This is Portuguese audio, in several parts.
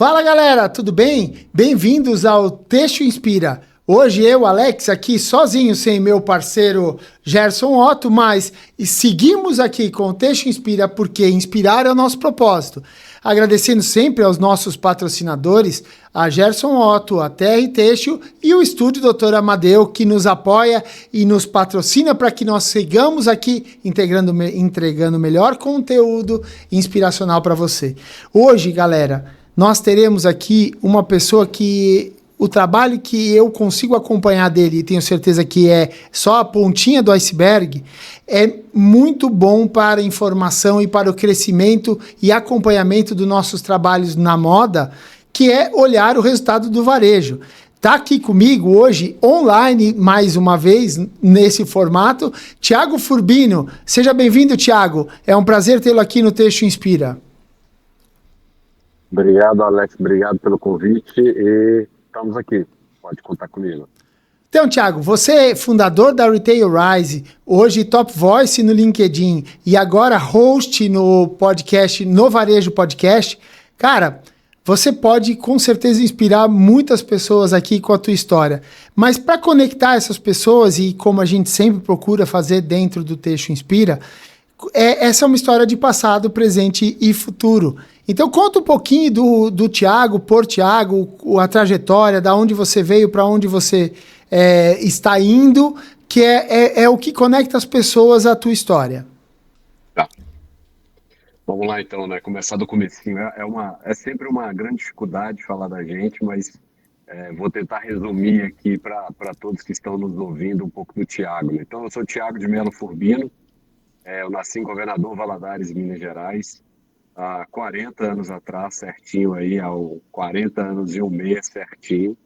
Fala galera, tudo bem? Bem-vindos ao Texto Inspira. Hoje eu, Alex, aqui sozinho, sem meu parceiro Gerson Otto, mas seguimos aqui com o Texto Inspira porque inspirar é o nosso propósito. Agradecendo sempre aos nossos patrocinadores, a Gerson Otto, a TR Texto e o Estúdio Dr. Amadeu, que nos apoia e nos patrocina para que nós sigamos aqui entregando melhor conteúdo inspiracional para você. Hoje, galera, nós teremos aqui uma pessoa que o trabalho que eu consigo acompanhar dele, e tenho certeza que é só a pontinha do iceberg, é muito bom para a informação e para o crescimento e acompanhamento dos nossos trabalhos na moda, que é olhar o resultado do varejo. Está aqui comigo hoje, online, mais uma vez, nesse formato, Thiago Furbino. Seja bem-vindo, Thiago. É um prazer tê-lo aqui no Texto Inspira. Obrigado, Alex. Obrigado pelo convite e estamos aqui. Pode contar comigo. Então, Thiago, você é fundador da Retail Rise, hoje Top Voice no LinkedIn e agora host no podcast, no Varejo Podcast. Cara, você pode com certeza inspirar muitas pessoas aqui com a tua história. Mas para conectar essas pessoas e como a gente sempre procura fazer dentro do Texto Inspira, essa é uma história de passado, presente e futuro. Então conta um pouquinho do Thiago, por Thiago, a trajetória, da onde você veio, para onde você está indo, que é o que conecta as pessoas à tua história. Tá. Vamos lá então, né? Começar do comecinho. É sempre uma grande dificuldade falar da gente, mas vou tentar resumir aqui para todos que estão nos ouvindo um pouco do Thiago, né? Então eu sou Thiago de Melo Furbino, eu nasci em Governador Valadares, Minas Gerais, há 40 anos atrás, certinho aí, há 40 anos e um mês certinho.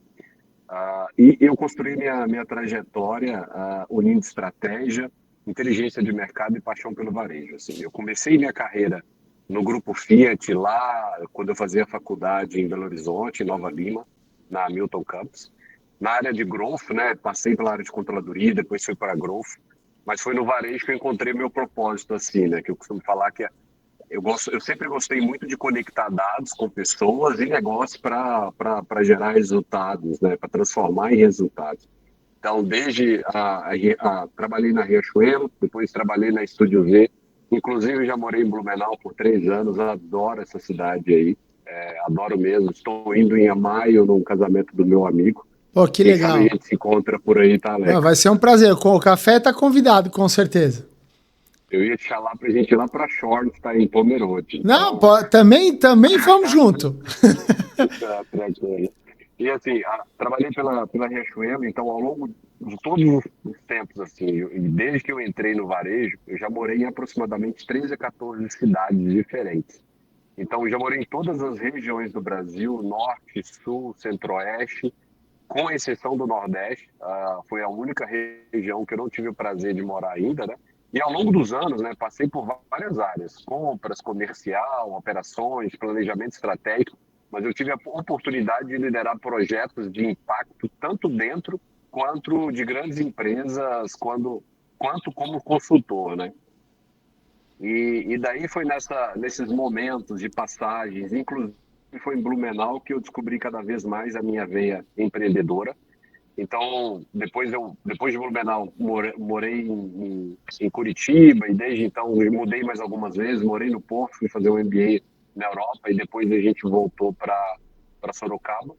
E eu construí minha trajetória unindo estratégia, inteligência de mercado e paixão pelo varejo. Assim, eu comecei minha carreira no Grupo Fiat, lá quando eu fazia faculdade em Belo Horizonte, em Nova Lima, na Milton Campus. Na área de growth, né, passei pela área de controladoria, depois fui para growth, mas foi no varejo que eu encontrei meu propósito, assim, né, que eu costumo falar que eu sempre gostei muito de conectar dados com pessoas e negócios para gerar resultados, né, para transformar em resultados. Então, desde trabalhei na Riachuelo, depois trabalhei na Estúdio V, inclusive já morei em Blumenau por 3 anos, adoro essa cidade aí, adoro mesmo. Estou indo em maio num casamento do meu amigo. Pô, que Quem legal. sabe a gente se encontra por aí, tá, Alex? Vai ser um prazer. O café tá convidado, com certeza. Eu ia te chamar pra gente ir lá pra Short, tá em Pomerode. Não, Então... também vamos junto. Tá, tranquilo. E assim, trabalhei pela Riachuelo, então ao longo de todos os tempos, assim, e desde que eu entrei no varejo, eu já morei em aproximadamente 13 a 14 cidades diferentes. Então eu já morei em todas as regiões do Brasil, Norte, Sul, Centro-Oeste, com exceção do Nordeste. Foi a única região que eu não tive o prazer de morar ainda, né? E ao longo dos anos, né, passei por várias áreas, compras, comercial, operações, planejamento estratégico, mas eu tive a oportunidade de liderar projetos de impacto tanto dentro quanto de grandes empresas, quanto como consultor, né? E daí foi nesses momentos de passagens, inclusive foi em Blumenau que eu descobri cada vez mais a minha veia empreendedora. Então, depois de Blumenau, morei em Curitiba, e desde então eu mudei mais algumas vezes, morei no Porto, fui fazer um MBA na Europa, e depois a gente voltou para Sorocaba.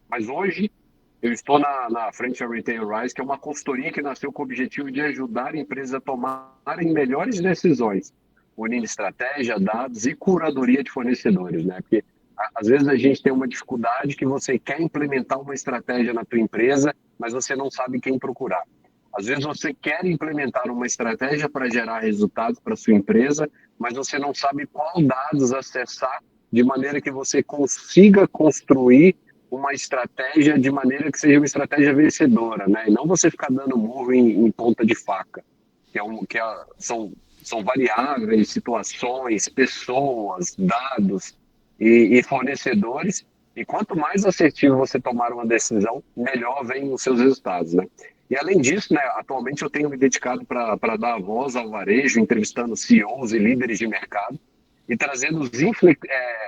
Mas hoje eu estou na frente da Retail Rise, que é uma consultoria que nasceu com o objetivo de ajudar empresas a tomarem melhores decisões, unindo estratégia, dados e curadoria de fornecedores, né? Porque às vezes a gente tem uma dificuldade que você quer implementar uma estratégia na tua empresa, mas você não sabe quem procurar. Às vezes você quer implementar uma estratégia para gerar resultados para sua empresa, mas você não sabe qual dados acessar de maneira que você consiga construir uma estratégia de maneira que seja uma estratégia vencedora, né? E não você ficar dando murro em ponta de faca, são variáveis, situações, pessoas, dados e fornecedores. E quanto mais assertivo você tomar uma decisão, melhor vem os seus resultados, né? E além disso, né, atualmente eu tenho me dedicado para dar voz ao varejo, entrevistando CEOs e líderes de mercado. e trazendo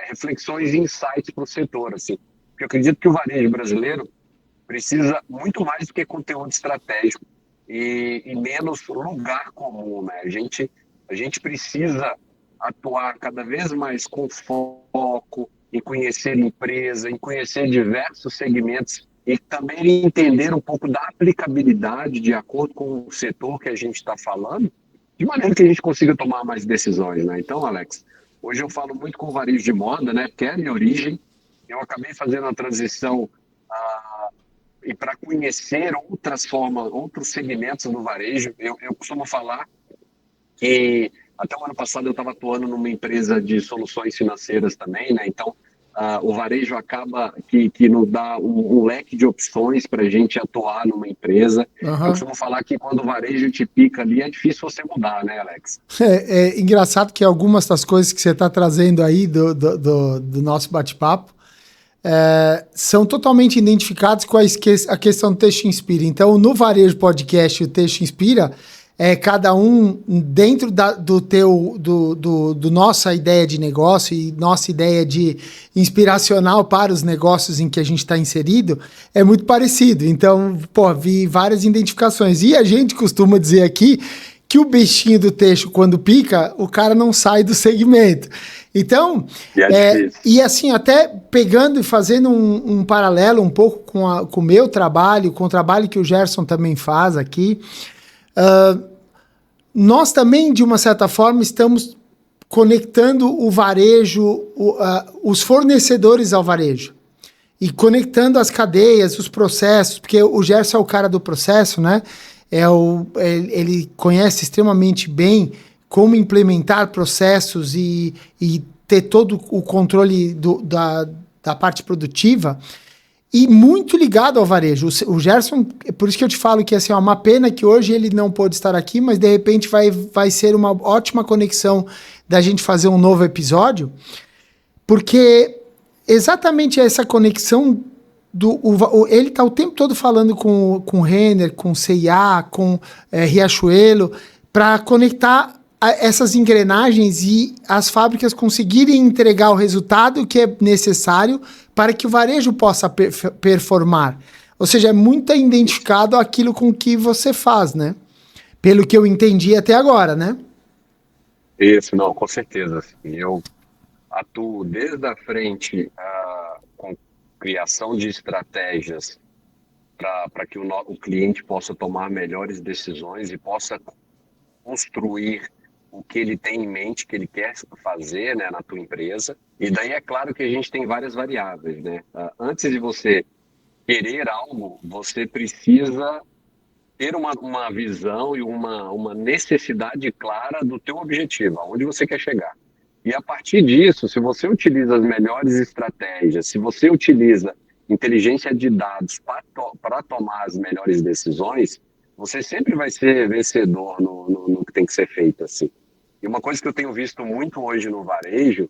reflexões e insights para o setor, assim. Porque eu acredito que o varejo brasileiro precisa muito mais do que conteúdo estratégico e menos lugar comum, né? A gente precisa atuar cada vez mais com foco em conhecer empresa, em conhecer diversos segmentos e também entender um pouco da aplicabilidade de acordo com o setor que a gente está falando, de maneira que a gente consiga tomar mais decisões, né? Então, Alex, hoje eu falo muito com o varejo de moda, né? Que é a minha origem. Eu acabei fazendo a transição e para conhecer outros segmentos do varejo. Eu costumo falar que até o ano passado eu estava atuando numa empresa de soluções financeiras também, né? Então, o varejo acaba que nos dá um leque de opções para a gente atuar numa empresa. Eu Aham. costumo falar que quando o varejo te pica ali, é difícil você mudar, né, Alex? É engraçado que algumas das coisas que você está trazendo aí do nosso bate-papo são totalmente identificados com a questão do Texto Inspira. Então, no Varejo Podcast, o Texto Inspira cada um dentro do nossa ideia de negócio e nossa ideia de inspiracional para os negócios em que a gente está inserido é muito parecido. Então, vi várias identificações. E a gente costuma dizer aqui que o bichinho do texto, quando pica, o cara não sai do segmento. Então, e assim, até pegando e fazendo um paralelo um pouco com o meu trabalho, com o trabalho que o Gerson também faz aqui, nós também, de uma certa forma, estamos conectando o varejo, os fornecedores ao varejo. E conectando as cadeias, os processos, porque o Gerson é o cara do processo, né? Ele conhece extremamente bem como implementar processos e ter todo o controle da parte produtiva. E muito ligado ao varejo. O Gerson, por isso que eu te falo que assim, é uma pena que hoje ele não pôde estar aqui, mas de repente vai ser uma ótima conexão da gente fazer um novo episódio, porque exatamente essa conexão ele está o tempo todo falando com o Renner, com C&A, com Riachuelo, para conectar essas engrenagens e as fábricas conseguirem entregar o resultado que é necessário para que o varejo possa performar. Ou seja, é muito identificado aquilo com que você faz, né? Pelo que eu entendi até agora, né? Isso, não, com certeza. Assim, eu atuo desde a frente com criação de estratégias para que o cliente possa tomar melhores decisões e possa construir o que ele tem em mente, que ele quer fazer, né, na tua empresa. E daí é claro que a gente tem várias variáveis, né? Antes de você querer algo, você precisa ter uma visão e uma necessidade clara do teu objetivo, aonde você quer chegar. E a partir disso, se você utiliza as melhores estratégias, se você utiliza inteligência de dados para tomar as melhores decisões, você sempre vai ser vencedor no que tem que ser feito, assim. E uma coisa que eu tenho visto muito hoje no varejo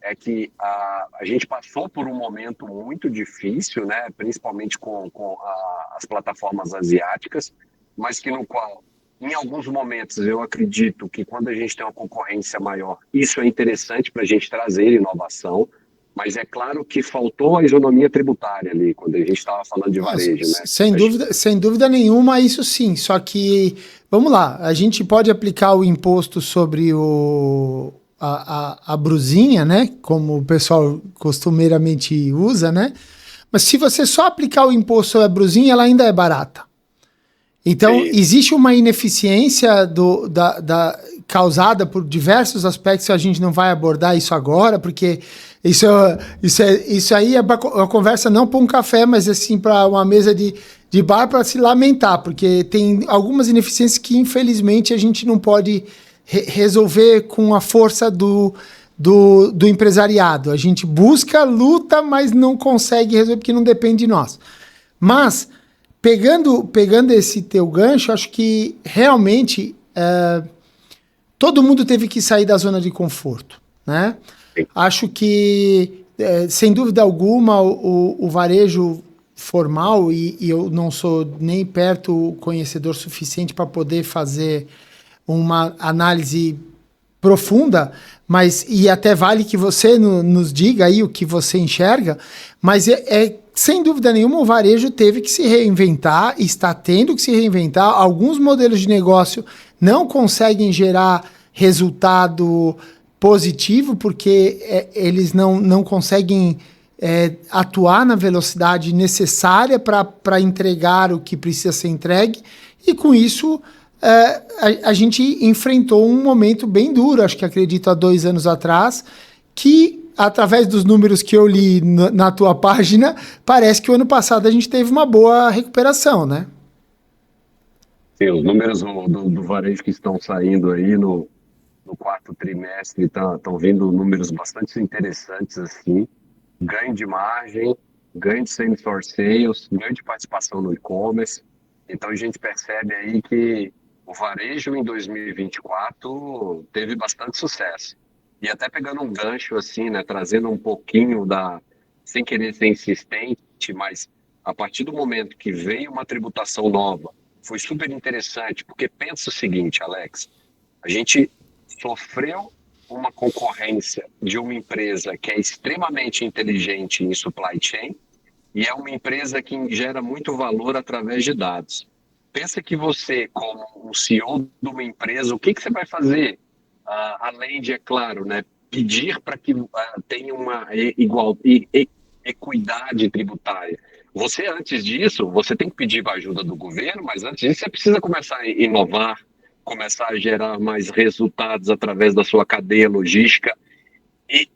é que a gente passou por um momento muito difícil, né, principalmente com as plataformas asiáticas, mas que no qual, em alguns momentos, eu acredito que quando a gente tem uma concorrência maior, isso é interessante para a gente trazer inovação, mas é claro que faltou a isonomia tributária ali, quando a gente estava falando de varejo, né? Sem dúvida nenhuma, isso sim. Só que, vamos lá, a gente pode aplicar o imposto sobre a brusinha, né? Como o pessoal costumeiramente usa, né? Mas se você só aplicar o imposto sobre a brusinha, ela ainda é barata. Então, existe uma ineficiência causada por diversos aspectos, a gente não vai abordar isso agora, porque isso aí é uma conversa não para um café, mas assim para uma mesa de bar para se lamentar, porque tem algumas ineficiências que infelizmente a gente não pode resolver com a força do empresariado. A gente busca, luta, mas não consegue resolver porque não depende de nós. Mas, pegando esse teu gancho, acho que realmente todo mundo teve que sair da zona de conforto, né? Acho que, sem dúvida alguma, o varejo formal, e eu não sou nem perto conhecedor suficiente para poder fazer uma análise profunda, mas e até vale que você nos diga aí o que você enxerga, mas sem dúvida nenhuma o varejo teve que se reinventar, está tendo que se reinventar. Alguns modelos de negócio não conseguem gerar resultado positivo porque eles não conseguem atuar na velocidade necessária para entregar o que precisa ser entregue, e com isso a gente enfrentou um momento bem duro, acho que acredito há 2 anos atrás, que através dos números que eu li na tua página, parece que o ano passado a gente teve uma boa recuperação, né? Sim, os números do varejo que estão saindo aí no quarto trimestre estão vindo números bastante interessantes, assim. Ganho de margem, ganho de same-store sales, ganho de participação no e-commerce. Então a gente percebe aí que o varejo em 2024 teve bastante sucesso. E até pegando um gancho assim, né, trazendo um pouquinho sem querer ser insistente, mas a partir do momento que veio uma tributação nova, foi super interessante, porque pensa o seguinte, Alex, a gente sofreu uma concorrência de uma empresa que é extremamente inteligente em supply chain e é uma empresa que gera muito valor através de dados. Pensa que você, como um CEO de uma empresa, o que você vai fazer? Além de, é claro, né, pedir para que tenha uma equidade tributária. Você, antes disso, você tem que pedir a ajuda do governo, mas antes disso você precisa começar a inovar, começar a gerar mais resultados através da sua cadeia logística e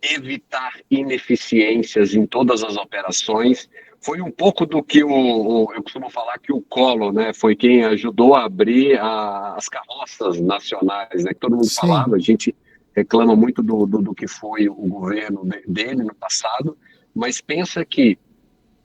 evitar ineficiências em todas as operações. Foi um pouco do que eu costumo falar que o Collor, né, foi quem ajudou a abrir as carroças nacionais, né, que todo mundo falava, a gente reclama muito do que foi o governo dele no passado, mas pensa que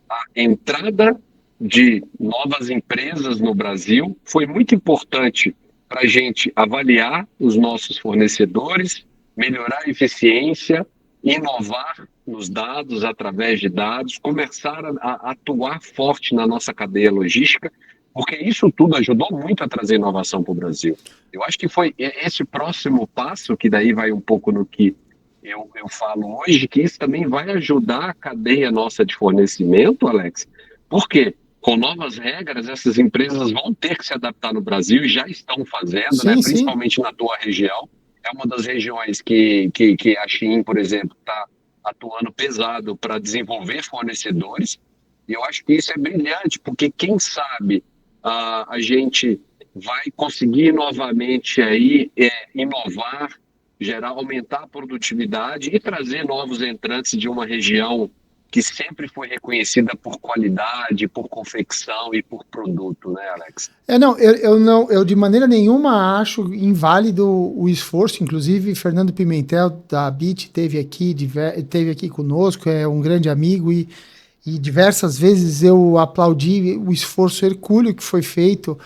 a entrada de novas empresas no Brasil foi muito importante para a gente avaliar os nossos fornecedores, melhorar a eficiência, inovar nos dados, através de dados, começar a atuar forte na nossa cadeia logística, porque isso tudo ajudou muito a trazer inovação para o Brasil. Eu acho que foi esse próximo passo, que daí vai um pouco no que eu falo hoje, que isso também vai ajudar a cadeia nossa de fornecimento, Alex, porque com novas regras, essas empresas vão ter que se adaptar no Brasil e já estão fazendo, sim, né? sim. Principalmente na tua região. É uma das regiões que a Shein, por exemplo, está atuando pesado para desenvolver fornecedores. E eu acho que isso é brilhante, porque quem sabe a gente vai conseguir novamente aí inovar, aumentar a produtividade e trazer novos entrantes de uma região que sempre foi reconhecida por qualidade, por confecção e por produto, né, Alex? Eu de maneira nenhuma acho inválido o esforço. Inclusive, Fernando Pimentel da Abit teve aqui conosco, é um grande amigo, e diversas vezes eu aplaudi o esforço hercúleo que foi feito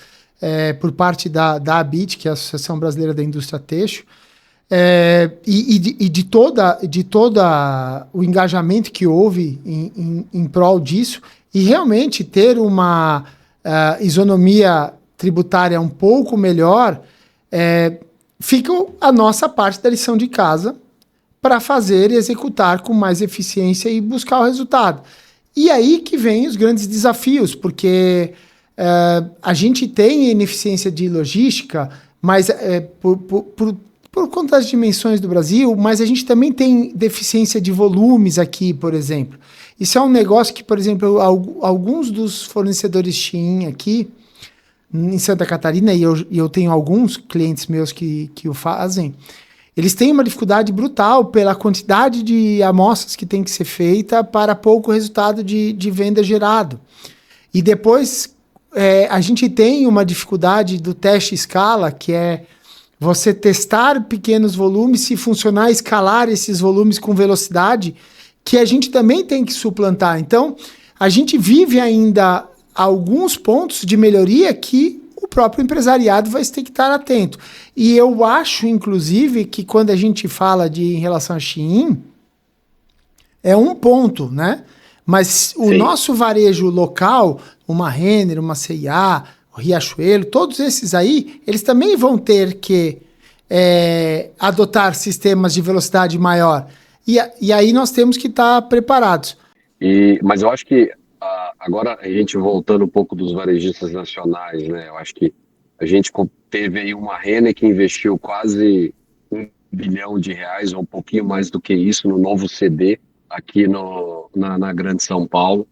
por parte da Abit, que é a Associação Brasileira da Indústria Têxtil, e de toda o engajamento que houve em prol disso, e realmente ter uma isonomia tributária um pouco melhor, fica a nossa parte da lição de casa para fazer e executar com mais eficiência e buscar o resultado. E aí que vem os grandes desafios, porque a gente tem ineficiência de logística, mas por conta das dimensões do Brasil, mas a gente também tem deficiência de volumes aqui, por exemplo. Isso é um negócio que, por exemplo, alguns dos fornecedores Shein aqui em Santa Catarina, e eu tenho alguns clientes meus que o fazem, eles têm uma dificuldade brutal pela quantidade de amostras que tem que ser feita para pouco resultado de venda gerado. E depois a gente tem uma dificuldade do teste escala, que é você testar pequenos volumes, se funcionar, escalar esses volumes com velocidade, que a gente também tem que suplantar. Então, a gente vive ainda alguns pontos de melhoria que o próprio empresariado vai ter que estar atento. E eu acho, inclusive, que quando a gente fala em relação a Shein, é um ponto, né? Mas o nosso varejo local, uma Renner, uma C&A, o Riachuelo, todos esses aí, eles também vão ter que adotar sistemas de velocidade maior. E aí nós temos que estar preparados. Mas eu acho que agora a gente voltando um pouco dos varejistas nacionais, né? Eu acho que a gente teve aí uma Renner que investiu quase R$ 1 bilhão, ou um pouquinho mais do que isso, no novo CD aqui na Grande São Paulo.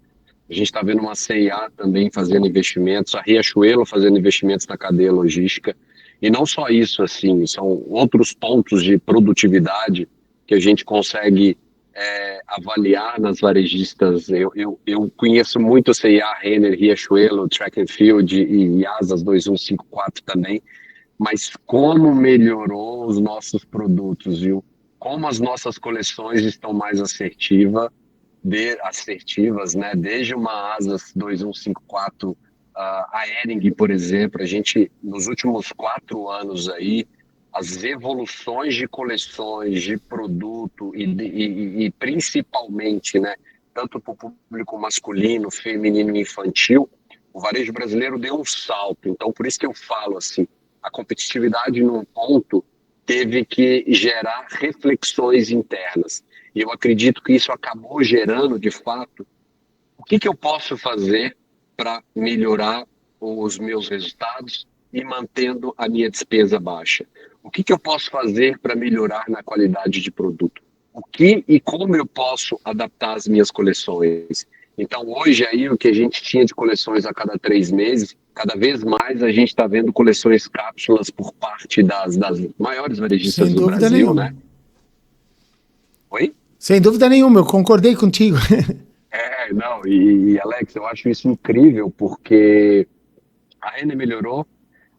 A gente está vendo uma C&A também fazendo investimentos, a Riachuelo fazendo investimentos na cadeia logística. E não só isso, assim, são outros pontos de produtividade que a gente consegue avaliar nas varejistas. Eu conheço muito C&A, Renner, Riachuelo, Track and Field e Asas 2154 também, mas como melhorou os nossos produtos, viu? Como as nossas coleções estão mais assertivas, né? Desde uma Asas 2154, a Hering, por exemplo, a gente, nos últimos 4 anos aí, as evoluções de coleções, de produto e principalmente, né, tanto para o público masculino, feminino e infantil, o varejo brasileiro deu um salto. Então, por isso que eu falo assim, a competitividade num ponto teve que gerar reflexões internas. E eu acredito que isso acabou gerando, de fato, o que eu posso fazer para melhorar os meus resultados e mantendo a minha despesa baixa? O que eu posso fazer para melhorar na qualidade de produto? O que e como eu posso adaptar as minhas coleções? Então, hoje aí, o que a gente tinha de coleções a cada 3 meses, cada vez mais a gente está vendo coleções cápsulas por parte das maiores varejistas Sem do dúvida Brasil, nenhuma. né? Oi? Sem dúvida nenhuma, eu concordei contigo. Não, e Alex, eu acho isso incrível, porque a Renner melhorou,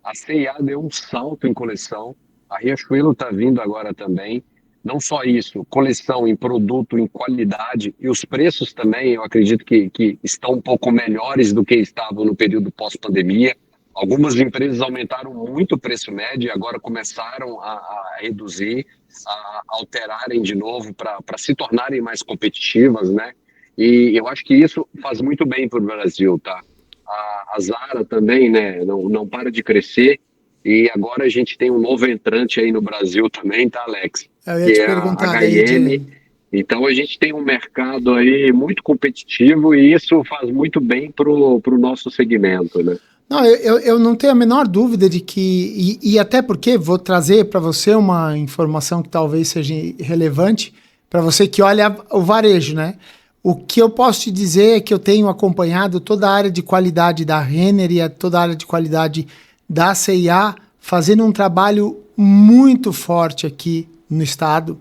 a C&A deu um salto em coleção, a Riachuelo está vindo agora também. Não só isso, coleção em produto, em qualidade, e os preços também, eu acredito que estão um pouco melhores do que estavam no período pós-pandemia. Algumas empresas aumentaram muito o preço médio e agora começaram a reduzir, a alterarem de novo para se tornarem mais competitivas, né? E eu acho que isso faz muito bem para o Brasil, tá? A Zara também, né, não para de crescer. E agora a gente tem um novo entrante aí no Brasil também, tá, Alex? Eu ia Que te é a perguntar daí H&M. Então a gente tem um mercado aí muito competitivo e isso faz muito bem pro nosso segmento, né? Não, eu não tenho a menor dúvida de que, e até porque vou trazer para você uma informação que talvez seja relevante para você que olha o varejo, né? O que eu posso te dizer é que eu tenho acompanhado toda a área de qualidade da Renner e toda a área de qualidade da C&A fazendo um trabalho muito forte aqui no estado.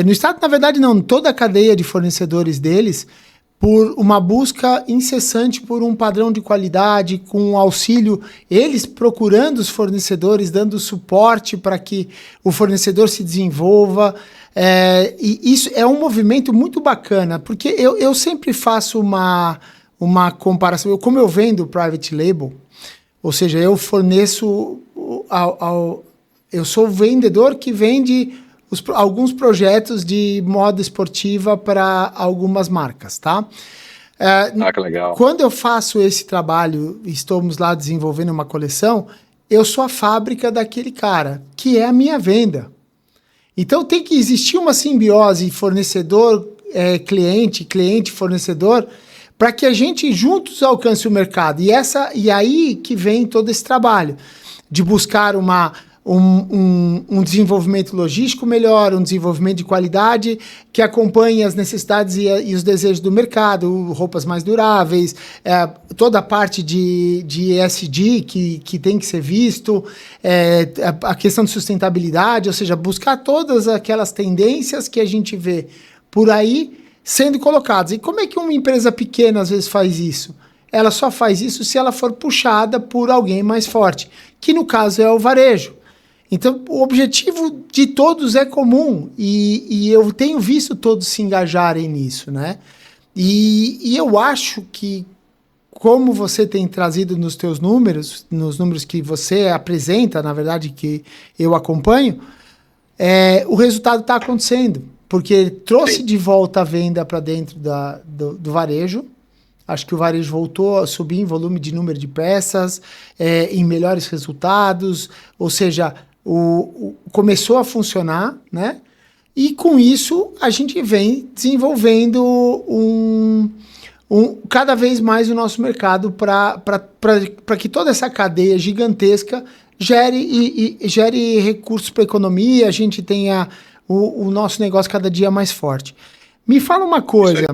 No estado, na verdade, não, toda a cadeia de fornecedores deles, por uma busca incessante por um padrão de qualidade, com auxílio, eles procurando os fornecedores, dando suporte para que o fornecedor se desenvolva. E isso é um movimento muito bacana, porque eu sempre faço uma comparação. Como eu vendo private label, ou seja, eu forneço eu sou o vendedor que vende alguns projetos de moda esportiva para algumas marcas, tá? Que legal. Quando eu faço esse trabalho, estamos lá desenvolvendo uma coleção, eu sou a fábrica daquele cara, que é a minha venda. Então tem que existir uma simbiose fornecedor-cliente, cliente-fornecedor, para que a gente juntos alcance o mercado. E aí que vem todo esse trabalho de buscar um desenvolvimento logístico melhor, um desenvolvimento de qualidade que acompanhe as necessidades e os desejos do mercado, roupas mais duráveis, toda a parte de ESG que tem que ser visto, a questão de sustentabilidade, ou seja, buscar todas aquelas tendências que a gente vê por aí sendo colocadas. E como é que uma empresa pequena às vezes faz isso? Ela só faz isso se ela for puxada por alguém mais forte, que no caso é o varejo. Então, o objetivo de todos é comum e eu tenho visto todos se engajarem nisso, né? E eu acho que, como você tem trazido nos teus números, nos números que você apresenta, na verdade, que eu acompanho, o resultado está acontecendo, porque ele trouxe de volta a venda para dentro do varejo. Acho que o varejo voltou a subir em volume de número de peças, em melhores resultados, ou seja, começou a funcionar, né? E com isso a gente vem desenvolvendo cada vez mais o nosso mercado para que toda essa cadeia gigantesca gere recursos para a economia, a gente tenha o nosso negócio cada dia mais forte. Me fala uma coisa,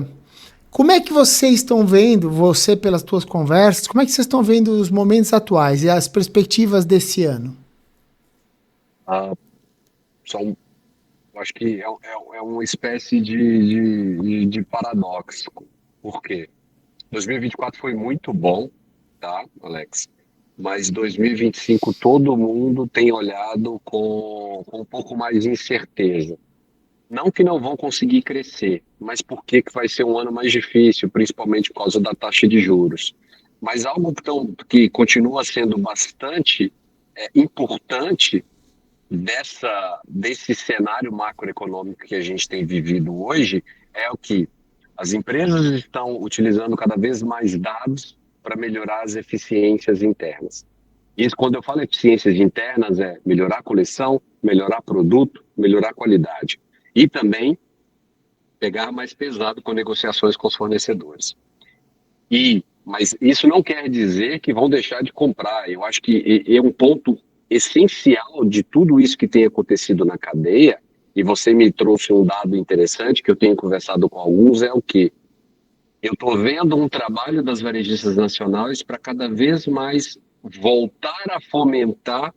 como é que vocês estão vendo, você pelas tuas conversas, como é que vocês estão vendo os momentos atuais e as perspectivas desse ano? Ah, são, acho que é uma espécie de paradoxo. Por quê? 2024 foi muito bom, tá, Alex? Mas 2025 todo mundo tem olhado com um pouco mais de incerteza. Não que não vão conseguir crescer, mas porque que vai ser um ano mais difícil, principalmente por causa da taxa de juros. Mas algo que continua sendo bastante importante desse cenário macroeconômico que a gente tem vivido hoje é o que as empresas estão utilizando cada vez mais dados para melhorar as eficiências internas. Isso, quando eu falo eficiências internas, é melhorar a coleção, melhorar produto, melhorar a qualidade. E também pegar mais pesado com negociações com os fornecedores. Mas isso não quer dizer que vão deixar de comprar. Eu acho que é um ponto essencial de tudo isso que tem acontecido na cadeia, e você me trouxe um dado interessante que eu tenho conversado com alguns, é o que eu estou vendo um trabalho das varejistas nacionais para cada vez mais voltar a fomentar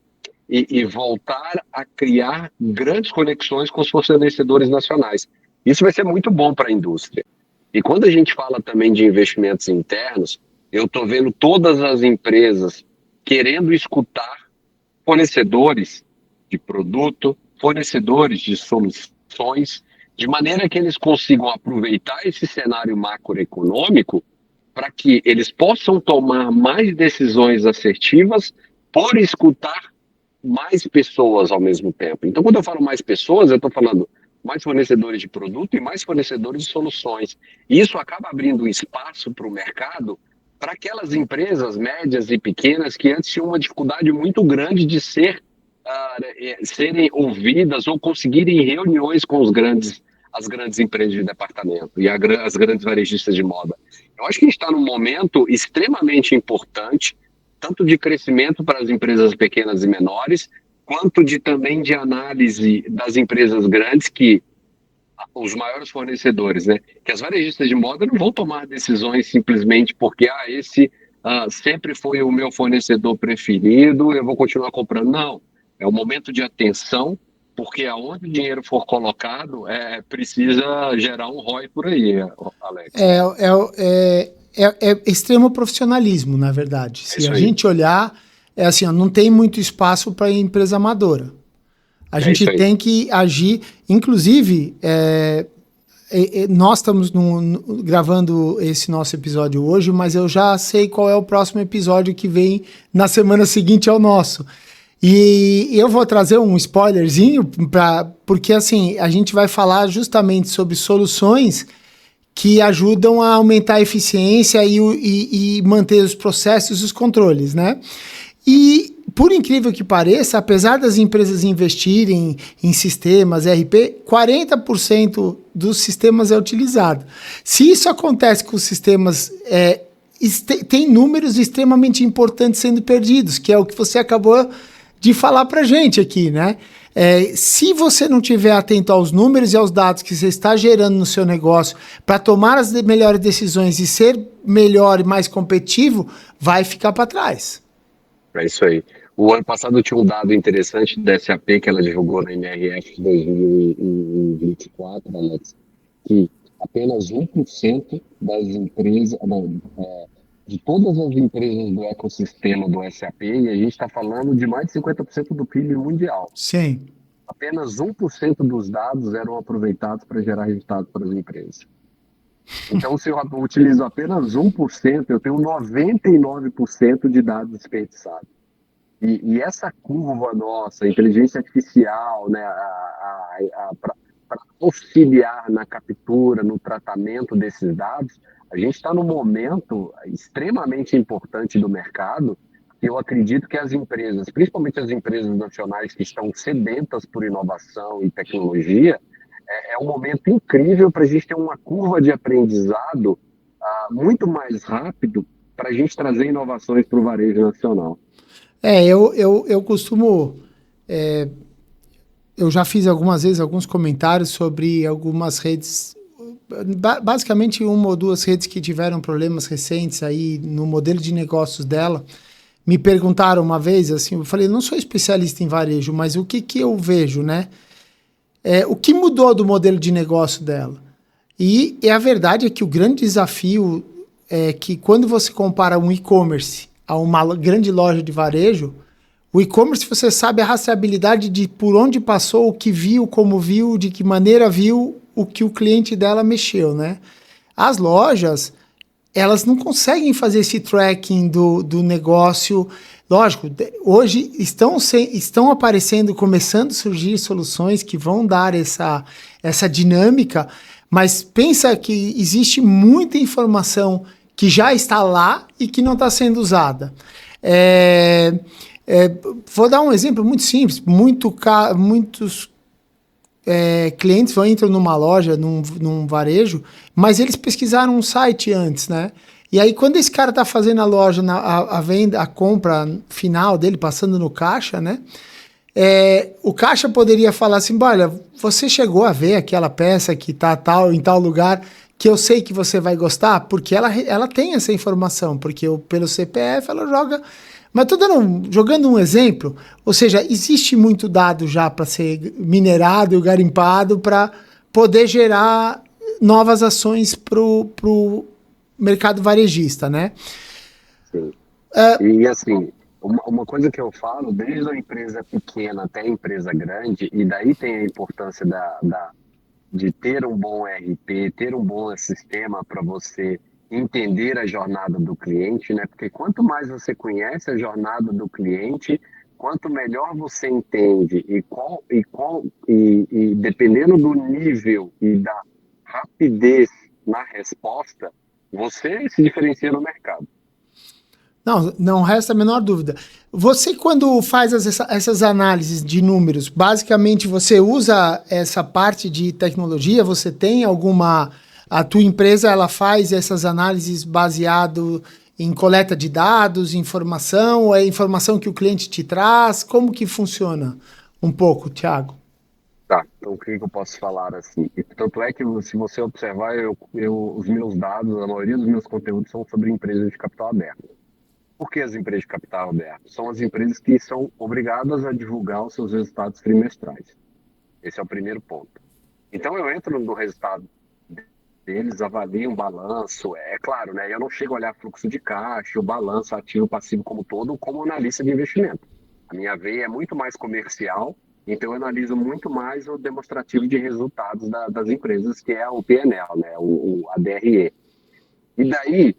e voltar a criar grandes conexões com os fornecedores nacionais. Isso vai ser muito bom para a indústria. E quando a gente fala também de investimentos internos, eu estou vendo todas as empresas querendo escutar fornecedores de produto, fornecedores de soluções, de maneira que eles consigam aproveitar esse cenário macroeconômico para que eles possam tomar mais decisões assertivas por escutar mais pessoas ao mesmo tempo. Então, quando eu falo mais pessoas, eu estou falando mais fornecedores de produto e mais fornecedores de soluções. E isso acaba abrindo espaço para o mercado para aquelas empresas médias e pequenas que antes tinham uma dificuldade muito grande de serem ouvidas ou conseguirem reuniões com as grandes empresas de departamento e as grandes varejistas de moda. Eu acho que a gente está num momento extremamente importante, tanto de crescimento para as empresas pequenas e menores, quanto também de análise das empresas grandes, que os maiores fornecedores, né? Que as varejistas de moda não vão tomar decisões simplesmente porque esse sempre foi o meu fornecedor preferido, eu vou continuar comprando. Não, é um momento de atenção, porque aonde o dinheiro for colocado, precisa gerar um ROI por aí, Alex. É, é extremo profissionalismo, na verdade. É Se a isso aí. gente olhar, é assim, ó, não tem muito espaço para empresa amadora. A É gente isso aí. tem que agir, inclusive, nós estamos gravando esse nosso episódio hoje, mas eu já sei qual é o próximo episódio que vem na semana seguinte ao nosso. E eu vou trazer um spoilerzinho, porque assim, a gente vai falar justamente sobre soluções que ajudam a aumentar a eficiência e manter os processos e os controles, né? E, por incrível que pareça, apesar das empresas investirem em sistemas ERP, 40% dos sistemas é utilizado. Se isso acontece com os sistemas, tem números extremamente importantes sendo perdidos, que é o que você acabou de falar para a gente aqui, né? Se você não estiver atento aos números e aos dados que você está gerando no seu negócio para tomar as melhores decisões e ser melhor e mais competitivo, vai ficar para trás. É isso aí. O ano passado tinha um dado interessante da SAP que ela divulgou na MRF 2024, Alex, que apenas 1% das empresas, de todas as empresas do ecossistema do SAP, e a gente está falando de mais de 50% do PIB mundial, Sim. apenas 1% dos dados eram aproveitados para gerar resultado para as empresas. Então, se eu utilizo apenas 1%, eu tenho 99% de dados desperdiçados. E essa curva nossa, inteligência artificial, né, para auxiliar na captura, no tratamento desses dados, a gente está num momento extremamente importante do mercado, que eu acredito que as empresas, principalmente as empresas nacionais que estão sedentas por inovação e tecnologia, é um momento incrível para a gente ter uma curva de aprendizado muito mais rápido para a gente trazer inovações para o varejo nacional. Eu costumo. é, eu já fiz algumas vezes alguns comentários sobre algumas redes, basicamente uma ou duas redes que tiveram problemas recentes aí no modelo de negócios dela. Me perguntaram uma vez, assim, eu falei, não sou especialista em varejo, mas o que que eu vejo, né? O que mudou do modelo de negócio dela? E a verdade é que o grande desafio é que quando você compara um e-commerce a uma grande loja de varejo, o e-commerce você sabe a rastreabilidade de por onde passou, o que viu, como viu, de que maneira viu, o que o cliente dela mexeu, né? As lojas, elas não conseguem fazer esse tracking do negócio. Lógico, hoje estão aparecendo, começando a surgir soluções que vão dar essa dinâmica, mas pensa que existe muita informação que já está lá e que não está sendo usada. É, vou dar um exemplo muito simples. Muitos clientes entram numa loja, num varejo, mas eles pesquisaram um site antes, né? E aí, quando esse cara tá fazendo a loja, a venda, a compra final dele, passando no caixa, né? O caixa poderia falar assim: olha, você chegou a ver aquela peça que tá em tal lugar, que eu sei que você vai gostar, porque ela tem essa informação, porque pelo CPF ela joga. Mas estou jogando um exemplo, ou seja, existe muito dado já para ser minerado e garimpado para poder gerar novas ações para o mercado varejista, né? Sim. E assim, uma coisa que eu falo, desde a empresa pequena até a empresa grande, e daí tem a importância de ter um bom RP, ter um bom sistema para você entender a jornada do cliente, né? Porque quanto mais você conhece a jornada do cliente, quanto melhor você entende e dependendo do nível e da rapidez na resposta, você se diferencia no mercado. Não, não resta a menor dúvida. Você, quando faz essas análises de números, basicamente você usa essa parte de tecnologia? Você tem alguma. A tua empresa ela faz essas análises baseado em coleta de dados, informação, ou é informação que o cliente te traz? Como que funciona? Um pouco, Thiago. Tá, então o que que eu posso falar assim? E tanto é que se você observar, os meus dados, a maioria dos meus conteúdos são sobre empresas de capital aberto. Por que as empresas de capital aberto? São as empresas que são obrigadas a divulgar os seus resultados trimestrais. Esse é o primeiro ponto. Então eu entro no resultado deles, avalio um balanço, é claro, né? Eu não chego a olhar fluxo de caixa, o balanço ativo, passivo como todo, como analista de investimento. A minha veia é muito mais comercial, então eu analiso muito mais o demonstrativo de resultados das empresas, que é o PNL, né? A DRE. E daí,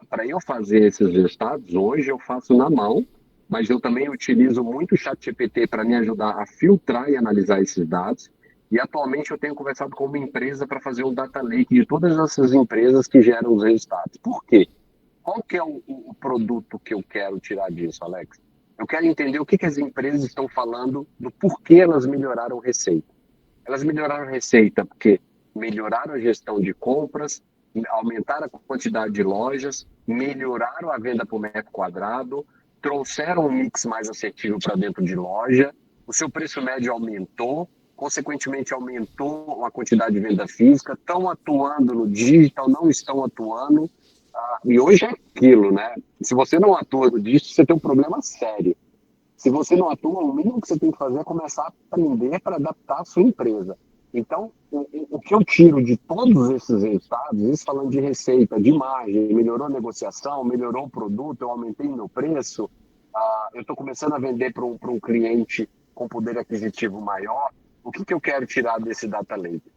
para eu fazer esses resultados, hoje eu faço na mão, mas eu também utilizo muito o ChatGPT para me ajudar a filtrar e analisar esses dados. E atualmente eu tenho conversado com uma empresa para fazer um data lake de todas essas empresas que geram os resultados. Por quê? Qual que é o produto que eu quero tirar disso, Alex? Eu quero entender o que, que as empresas estão falando do porquê elas melhoraram receita. Elas melhoraram a receita porque melhoraram a gestão de compras, aumentaram a quantidade de lojas, melhoraram a venda por metro quadrado, trouxeram um mix mais assertivo para dentro de loja, o seu preço médio aumentou, consequentemente aumentou a quantidade de venda física, estão atuando no digital, não estão atuando, e hoje é aquilo, né? Se você não atua no digital, você tem um problema sério. Se você não atua, o mínimo que você tem que fazer é começar a aprender para adaptar a sua empresa. Então, o que eu tiro de todos esses resultados, isso falando de receita, de margem, melhorou a negociação, melhorou o produto, eu aumentei meu preço, eu estou começando a vender para um cliente com poder aquisitivo maior, o que, que eu quero tirar desse data lake?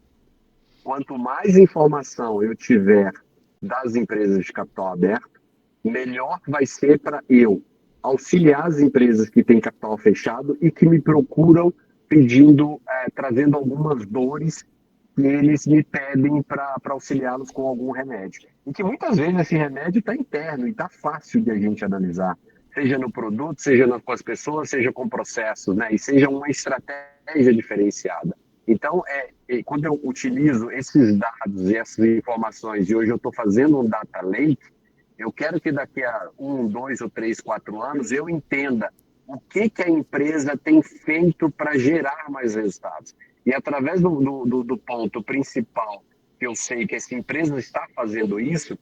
Quanto mais informação eu tiver das empresas de capital aberto, melhor vai ser para eu auxiliar as empresas que têm capital fechado e que me procuram pedindo, trazendo algumas dores que eles me pedem para auxiliá-los com algum remédio. E que muitas vezes esse remédio está interno e está fácil de a gente analisar. seja no produto, seja com as pessoas, seja com processos, né? E seja uma estratégia diferenciada. Então, quando eu utilizo esses dados e essas informações, e hoje eu estou fazendo um data lake, eu quero que daqui a 1, 2 ou 3, 4 anos eu entenda o que a empresa tem feito para gerar mais resultados. E através do ponto principal, que eu sei que essa empresa está fazendo isso,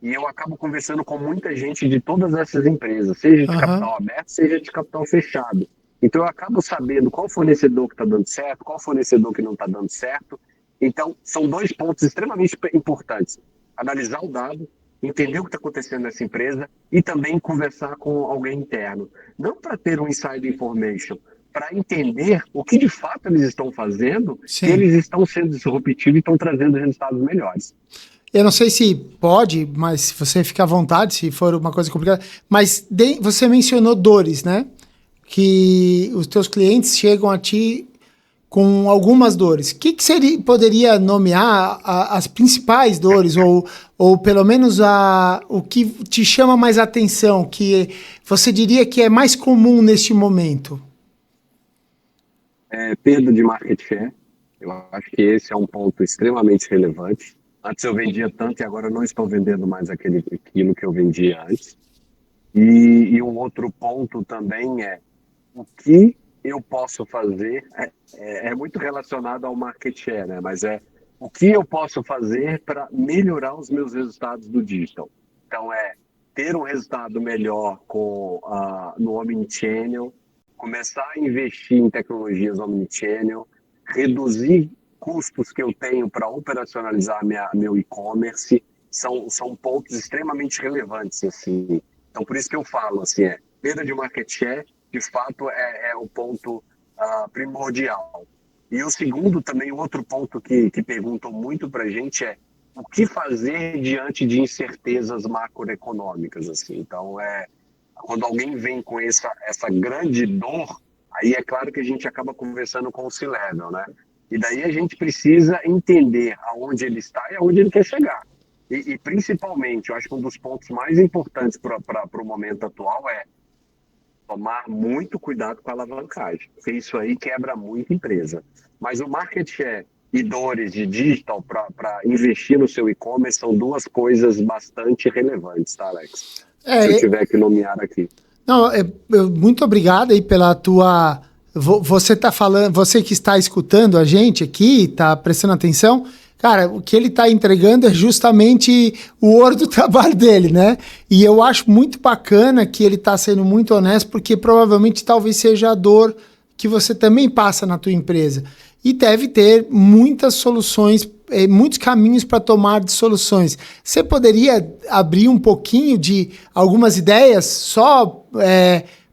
e eu acabo conversando com muita gente de todas essas empresas, seja de Aham. capital aberto, seja de capital fechado. Então eu acabo sabendo qual fornecedor que está dando certo, qual fornecedor que não está dando certo. Então, são dois pontos extremamente importantes. Analisar o dado, entender o que está acontecendo nessa empresa e também conversar com alguém interno. Não para ter um inside information, para entender o que de fato eles estão fazendo, que Sim. eles estão sendo disruptivos e estão trazendo resultados melhores. Eu não sei se pode, mas se você ficar à vontade, se for uma coisa complicada. Mas você mencionou dores, né? Que os teus clientes chegam a ti com algumas dores. O que seria, poderia nomear as principais dores, ou pelo menos o que te chama mais atenção, que você diria que é mais comum neste momento? Perda de market share. Eu acho que esse é um ponto extremamente relevante. Antes eu vendia tanto e agora eu não estou vendendo mais aquilo que eu vendia antes. E um outro ponto também é o que eu posso fazer, é muito relacionado ao market share, né? Mas o que eu posso fazer para melhorar os meus resultados do digital. Então, ter um resultado melhor no Omnichannel, começar a investir em tecnologias Omnichannel, reduzir custos que eu tenho para operacionalizar meu e-commerce, são pontos extremamente relevantes, assim. Então, por isso que eu falo, assim, perda de market share, de fato, é o ponto primordial. E o segundo, também, outro ponto que perguntam muito para a gente é o que fazer diante de incertezas macroeconômicas, assim. Então, quando alguém vem com essa grande dor, aí é claro que a gente acaba conversando com o C-Level, né? E daí a gente precisa entender aonde ele está e aonde ele quer chegar. E principalmente, eu acho que um dos pontos mais importantes para o momento atual é tomar muito cuidado com a alavancagem, porque isso aí quebra muito empresa. Mas o market share e dores de digital para investir no seu e-commerce são duas coisas bastante relevantes, tá, Alex? Se eu É, tiver que nomear aqui. não, muito obrigado aí pela tua. Você tá falando, você que está escutando a gente aqui, tá prestando atenção. Cara, o que ele está entregando é justamente o ouro do trabalho dele, né? E eu acho muito bacana que ele está sendo muito honesto, porque provavelmente talvez seja a dor que você também passa na tua empresa. E deve ter muitas soluções, muitos caminhos para tomar de soluções. Você poderia abrir um pouquinho de algumas ideias só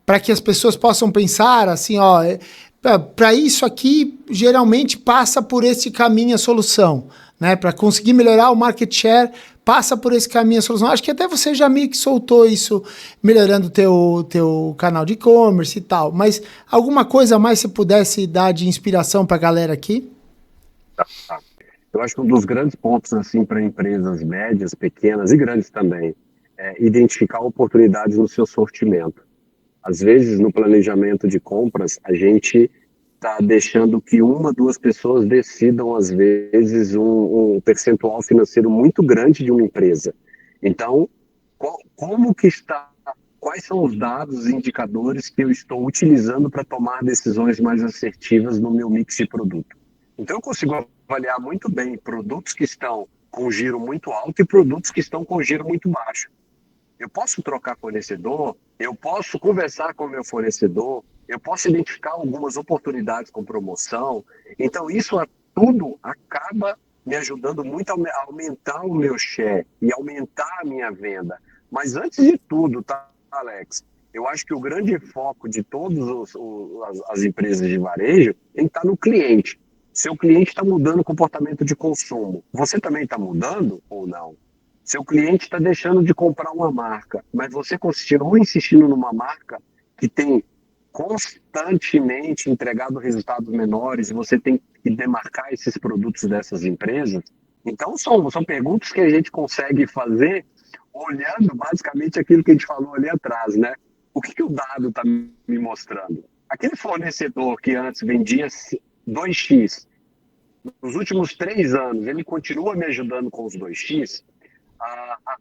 para que as pessoas possam pensar assim, ó, para isso aqui geralmente passa por esse caminho a solução, né? Para conseguir melhorar o market share, passa por esse caminho a solução. Acho que até você já meio que soltou isso, melhorando o teu canal de e-commerce e tal. Mas alguma coisa a mais você pudesse dar de inspiração para a galera aqui? Eu acho que um dos grandes pontos assim para empresas médias, pequenas e grandes também é identificar oportunidades no seu sortimento. Às vezes, no planejamento de compras, a gente está deixando que 1, 2 pessoas decidam, às vezes, um percentual financeiro muito grande de uma empresa. Então, como que está, quais são os dados e indicadores que eu estou utilizando para tomar decisões mais assertivas no meu mix de produto? Então, eu consigo avaliar muito bem produtos que estão com giro muito alto e produtos que estão com giro muito baixo. Eu posso trocar fornecedor, eu posso conversar com o meu fornecedor, eu posso identificar algumas oportunidades com promoção. Então, isso tudo acaba me ajudando muito a aumentar o meu share e aumentar a minha venda. Mas antes de tudo, tá, Alex? Eu acho que o grande foco de todas as empresas de varejo tem que estar no cliente. Seu cliente está mudando o comportamento de consumo. Você também está mudando ou não? Seu cliente está deixando de comprar uma marca, mas você continua insistindo numa marca que tem constantemente entregado resultados menores e você tem que demarcar esses produtos dessas empresas. Então, são perguntas que a gente consegue fazer olhando basicamente aquilo que a gente falou ali atrás, né? o que o dado está me mostrando? Aquele fornecedor que antes vendia 2x, nos últimos 3 anos, ele continua me ajudando com os 2x,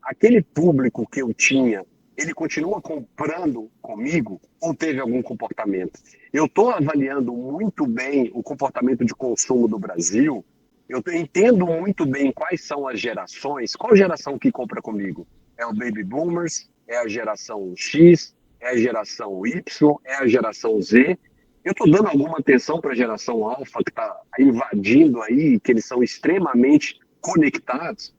aquele público que eu tinha, ele continua comprando comigo ou teve algum comportamento? Eu estou avaliando muito bem o comportamento de consumo do Brasil, eu entendo muito bem quais são as gerações, qual geração que compra comigo? É o Baby Boomers, é a geração X, é a geração Y, é a geração Z. Eu estou dando alguma atenção para a geração Alpha que está invadindo aí, que eles são extremamente conectados.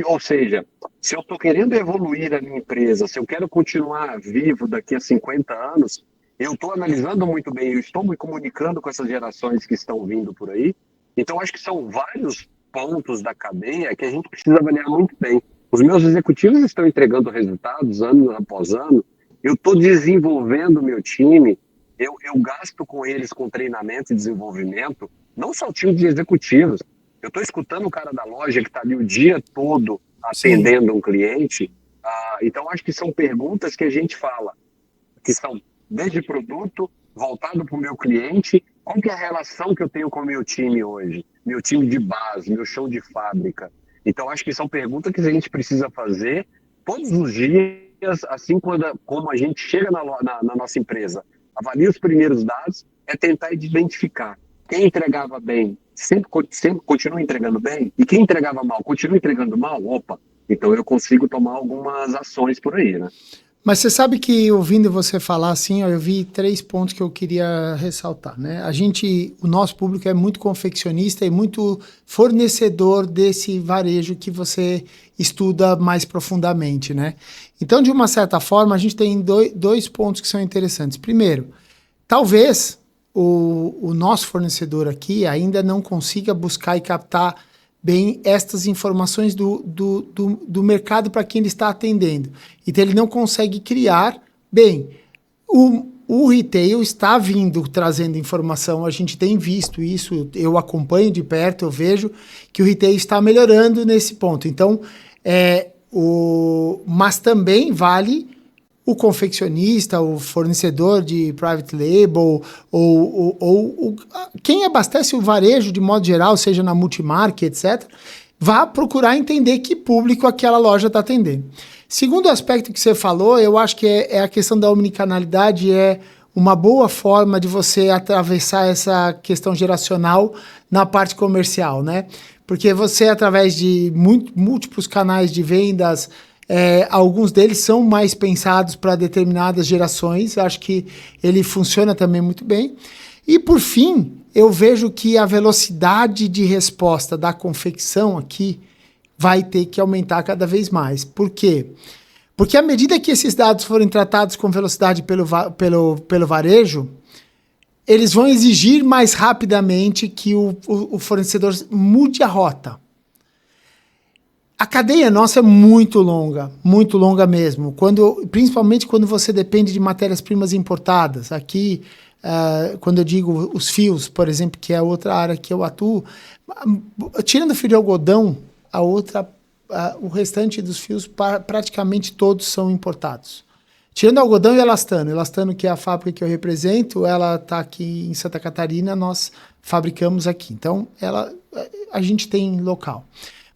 Ou seja, se eu estou querendo evoluir a minha empresa, se eu quero continuar vivo daqui a 50 anos, eu estou analisando muito bem, eu estou me comunicando com essas gerações que estão vindo por aí. Então, acho que são vários pontos da cadeia que a gente precisa avaliar muito bem. Os meus executivos estão entregando resultados ano após ano, eu estou desenvolvendo o meu time, eu gasto com eles com treinamento e desenvolvimento, não só o time de executivos. Eu estou escutando o cara da loja que está ali o dia todo atendendo um cliente. Então, acho que são perguntas que a gente fala, que são desde produto, voltado para o meu cliente, qual que é a relação que eu tenho com o meu time hoje? Meu time de base, meu chão de fábrica. Então, acho que são perguntas que a gente precisa fazer todos os dias, assim como a gente chega na nossa empresa, avalia os primeiros dados, é tentar identificar quem entregava bem, sempre continua entregando bem, e quem entregava mal, continua entregando mal, opa, então eu consigo tomar algumas ações por aí, né? Mas você sabe que, ouvindo você falar assim, ó, eu vi 3 pontos que eu queria ressaltar, né? O nosso público é muito confeccionista e muito fornecedor desse varejo que você estuda mais profundamente, né? Então, de uma certa forma, a gente tem dois pontos que são interessantes. Primeiro, talvez o nosso fornecedor aqui ainda não consiga buscar e captar bem estas informações do mercado para quem ele está atendendo. Então, ele não consegue criar bem. O retail está vindo, trazendo informação, a gente tem visto isso, eu acompanho de perto, eu vejo que o retail está melhorando nesse ponto. Então, mas também vale o confeccionista, o fornecedor de private label, ou quem abastece o varejo de modo geral, seja na multimarca, etc., vá procurar entender que público aquela loja está atendendo. Segundo aspecto que você falou, eu acho que é a questão da omnicanalidade, é uma boa forma de você atravessar essa questão geracional na parte comercial, né? Porque você, através de múltiplos canais de vendas, alguns deles são mais pensados para determinadas gerações, acho que ele funciona também muito bem. E, por fim, eu vejo que a velocidade de resposta da confecção aqui vai ter que aumentar cada vez mais. Por quê? Porque à medida que esses dados forem tratados com velocidade pelo varejo, eles vão exigir mais rapidamente que o fornecedor mude a rota. A cadeia nossa é muito longa mesmo, principalmente quando você depende de matérias-primas importadas. Aqui, quando eu digo os fios, por exemplo, que é outra área que eu atuo, tirando o fio de algodão, o restante dos fios, praticamente todos são importados. Tirando algodão e elastano. Elastano, que é a fábrica que eu represento, ela está aqui em Santa Catarina, nós fabricamos aqui. Então, a gente tem local.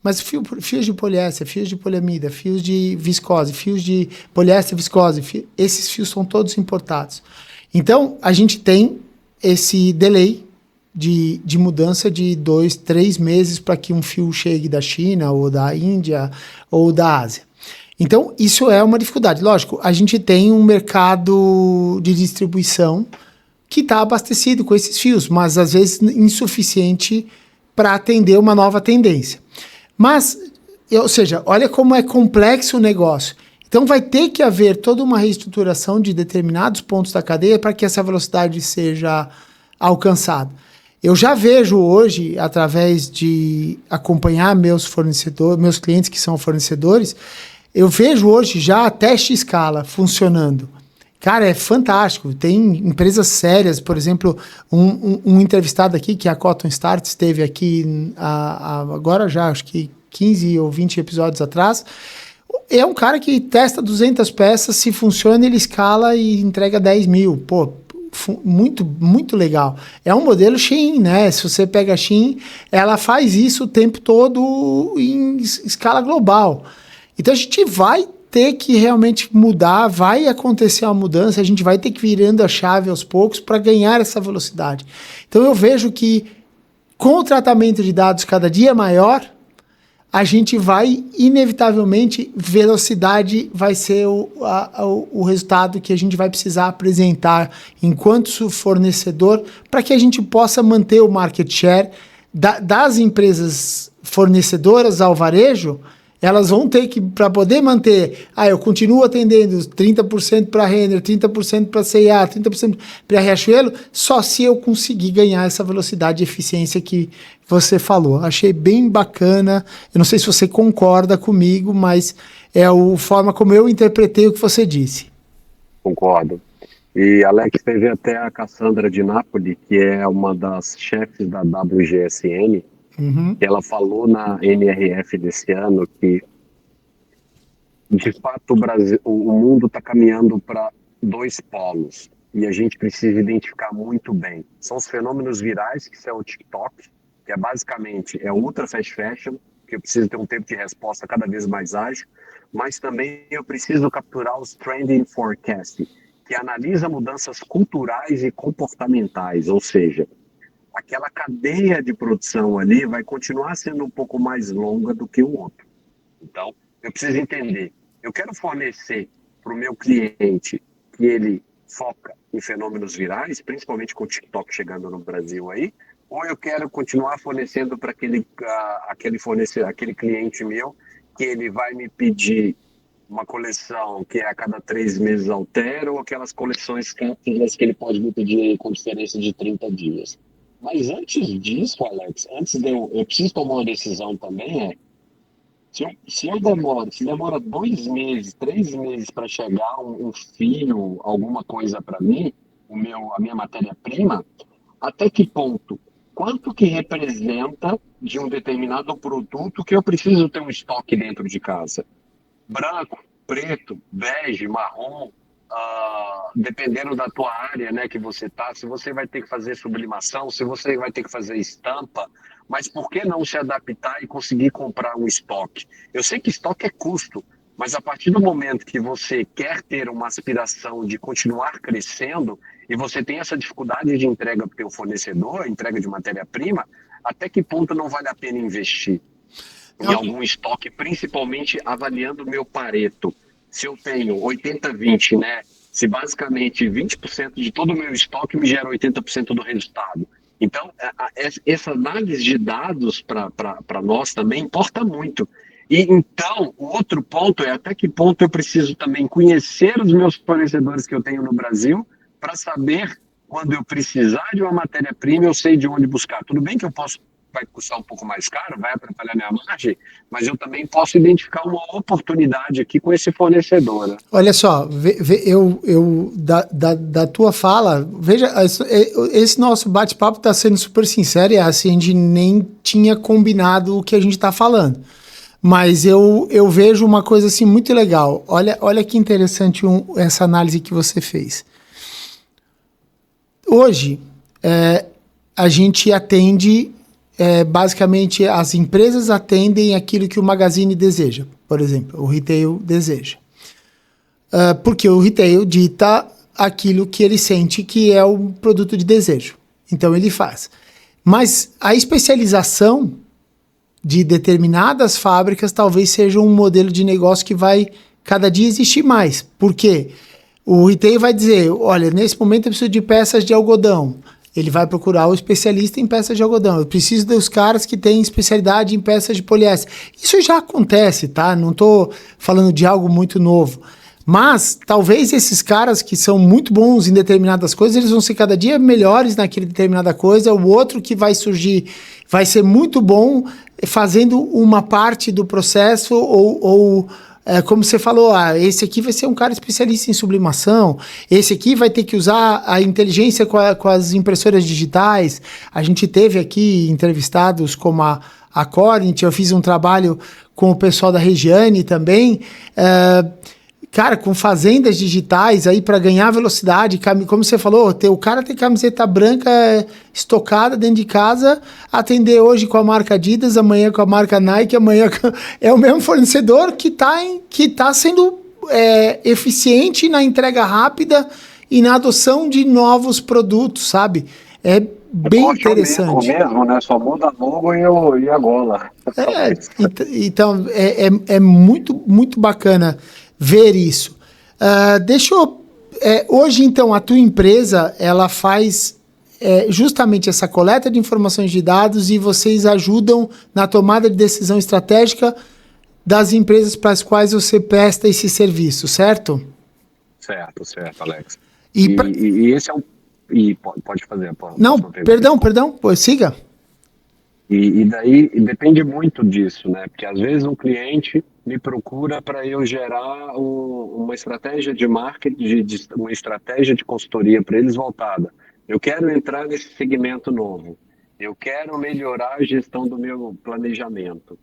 Mas fios de poliéster, fios de poliamida, fios de viscose, fios de poliéster viscose, esses fios são todos importados. Então, a gente tem esse delay de mudança de 2, 3 meses para que um fio chegue da China, ou da Índia, ou da Ásia. Então, isso é uma dificuldade. Lógico, a gente tem um mercado de distribuição que está abastecido com esses fios, mas às vezes insuficiente para atender uma nova tendência. Mas, ou seja, olha como é complexo o negócio. Então vai ter que haver toda uma reestruturação de determinados pontos da cadeia para que essa velocidade seja alcançada. Eu já vejo hoje, através de acompanhar meus clientes que são fornecedores, eu vejo hoje já a teste escala funcionando. Cara, é fantástico. Tem empresas sérias, por exemplo, um entrevistado aqui, que é a Cotton Start, esteve aqui agora já, acho que 15 ou 20 episódios atrás. é um cara que testa 200 peças, se funciona, ele escala e entrega 10 mil. Pô, muito, muito legal. É um modelo Shein, né? Se você pega a Shein, ela faz isso o tempo todo em escala global. Então a gente vai ter que realmente mudar, vai acontecer uma mudança, a gente vai ter que ir virando a chave aos poucos para ganhar essa velocidade. Então eu vejo que com o tratamento de dados cada dia maior, a gente vai, inevitavelmente, velocidade vai ser o resultado que a gente vai precisar apresentar enquanto fornecedor para que a gente possa manter o market share das empresas fornecedoras ao varejo. Elas vão ter que, para poder manter, eu continuo atendendo 30% para Renner, 30% para C&A, 30% para Riachuelo, só se eu conseguir ganhar essa velocidade e eficiência que você falou. Achei bem bacana, eu não sei se você concorda comigo, mas é a forma como eu interpretei o que você disse. Concordo. E, Alex, teve até a Cassandra de Napoli, que é uma das chefes da WGSN, ela falou na NRF desse ano que, de fato, o mundo está caminhando para 2 polos e a gente precisa identificar muito bem. São os fenômenos virais, que é o TikTok, que é basicamente o ultra fast fashion, que eu preciso ter um tempo de resposta cada vez mais ágil, mas também eu preciso capturar os trending forecast, que analisa mudanças culturais e comportamentais, ou seja, aquela cadeia de produção ali vai continuar sendo um pouco mais longa do que o outro. Então, eu preciso entender, eu quero fornecer para o meu cliente que ele foca em fenômenos virais, principalmente com o TikTok chegando no Brasil aí, ou eu quero continuar fornecendo para aquele cliente meu que ele vai me pedir uma coleção que a cada 3 meses altera, ou aquelas coleções cápsulas que ele pode me pedir com diferença de 30 dias. Mas antes disso, Alex, eu preciso tomar uma decisão também, se demora 2 meses, 3 meses para chegar um fio, alguma coisa para mim, a minha matéria-prima, até que ponto? Quanto que representa de um determinado produto que eu preciso ter um estoque dentro de casa? Branco, preto, bege, marrom, dependendo da tua área, né, que você tá, se você vai ter que fazer sublimação, se você vai ter que fazer estampa, mas por que não se adaptar e conseguir comprar um estoque? Eu sei que estoque é custo, mas a partir do momento que você quer ter uma aspiração de continuar crescendo e você tem essa dificuldade de entrega para o teu fornecedor, entrega de matéria-prima, até que ponto não vale a pena investir em algum estoque, principalmente avaliando o meu Pareto? Se eu tenho 80-20, né? Se basicamente 20% de todo o meu estoque me gera 80% do resultado. Então, essa análise de dados para nós também importa muito. E então, o outro ponto é até que ponto eu preciso também conhecer os meus fornecedores que eu tenho no Brasil para saber quando eu precisar de uma matéria-prima, eu sei de onde buscar. Tudo bem que vai custar um pouco mais caro, vai atrapalhar minha margem, mas eu também posso identificar uma oportunidade aqui com esse fornecedor. Né? Olha só, da tua fala, veja, esse nosso bate-papo está sendo super sincero e assim, a gente nem tinha combinado o que a gente está falando. Mas eu vejo uma coisa assim muito legal. Olha que interessante essa análise que você fez. Hoje, a gente atende... basicamente, as empresas atendem aquilo que o Magazine deseja, por exemplo, o retail deseja. Porque o retail dita aquilo que ele sente que é o produto de desejo. Então, ele faz. Mas a especialização de determinadas fábricas talvez seja um modelo de negócio que vai cada dia existir mais. Por quê? O retail vai dizer, olha, nesse momento eu preciso de peças de algodão. Ele vai procurar o especialista em peças de algodão. Eu preciso dos caras que têm especialidade em peças de poliéster. Isso já acontece, tá? Não estou falando de algo muito novo. Mas talvez esses caras que são muito bons em determinadas coisas, eles vão ser cada dia melhores naquela determinada coisa. O outro que vai surgir vai ser muito bom fazendo uma parte do processo como você falou, esse aqui vai ser um cara especialista em sublimação, esse aqui vai ter que usar a inteligência com as impressoras digitais. A gente teve aqui entrevistados como a Corint, eu fiz um trabalho com o pessoal da Regiane também, cara, com fazendas digitais aí para ganhar velocidade, como você falou, o cara tem camiseta branca estocada dentro de casa, atender hoje com a marca Adidas, amanhã com a marca Nike, amanhã é o mesmo fornecedor que tá sendo eficiente na entrega rápida e na adoção de novos produtos, sabe? É bem interessante. O mesmo, né? Só muda a logo e a gola. Então, é muito, muito bacana ver isso. Hoje, então, a tua empresa, ela faz justamente essa coleta de informações de dados e vocês ajudam na tomada de decisão estratégica das empresas para as quais você presta esse serviço, certo? Certo, Alex. E esse é um... E pode fazer. Não, perdão, pois siga. E daí depende muito disso, né? Porque às vezes um cliente me procura para eu gerar uma estratégia de marketing, uma estratégia de consultoria para eles voltada. Eu quero entrar nesse segmento novo. Eu quero melhorar a gestão do meu planejamento.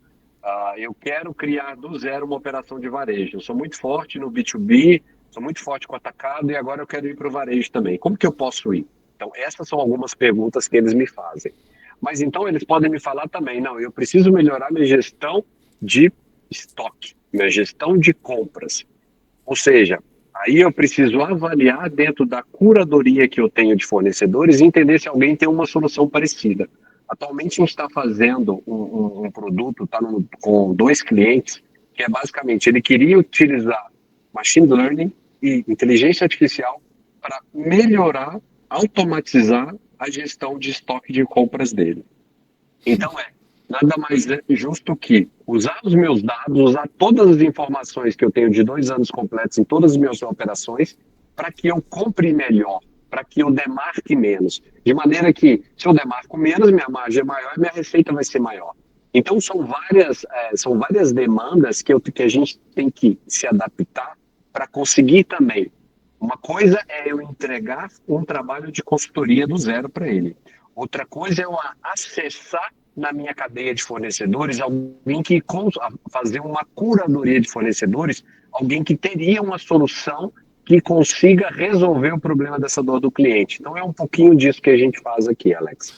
Eu quero criar do zero uma operação de varejo. Eu sou muito forte no B2B, sou muito forte com o atacado e agora eu quero ir para o varejo também. Como que eu posso ir? Então, essas são algumas perguntas que eles me fazem. Mas então eles podem me falar também, não, eu preciso melhorar minha gestão de estoque, minha gestão de compras. Ou seja, aí eu preciso avaliar dentro da curadoria que eu tenho de fornecedores e entender se alguém tem uma solução parecida. Atualmente a gente está fazendo um produto, com 2 clientes, que é basicamente, ele queria utilizar machine learning e inteligência artificial para melhorar, automatizar a gestão de estoque de compras dele. Então nada mais justo que usar os meus dados, usar todas as informações que eu tenho de 2 anos completos em todas as minhas operações, para que eu compre melhor, para que eu demarque menos. De maneira que, se eu demarco menos, minha margem é maior e minha receita vai ser maior. Então, são várias demandas que a gente tem que se adaptar para conseguir também. Uma coisa é eu entregar um trabalho de consultoria do zero para ele. Outra coisa é eu acessar na minha cadeia de fornecedores alguém que fazer uma curadoria de fornecedores, alguém que teria uma solução que consiga resolver o problema dessa dor do cliente. Então é um pouquinho disso que a gente faz aqui, Alex.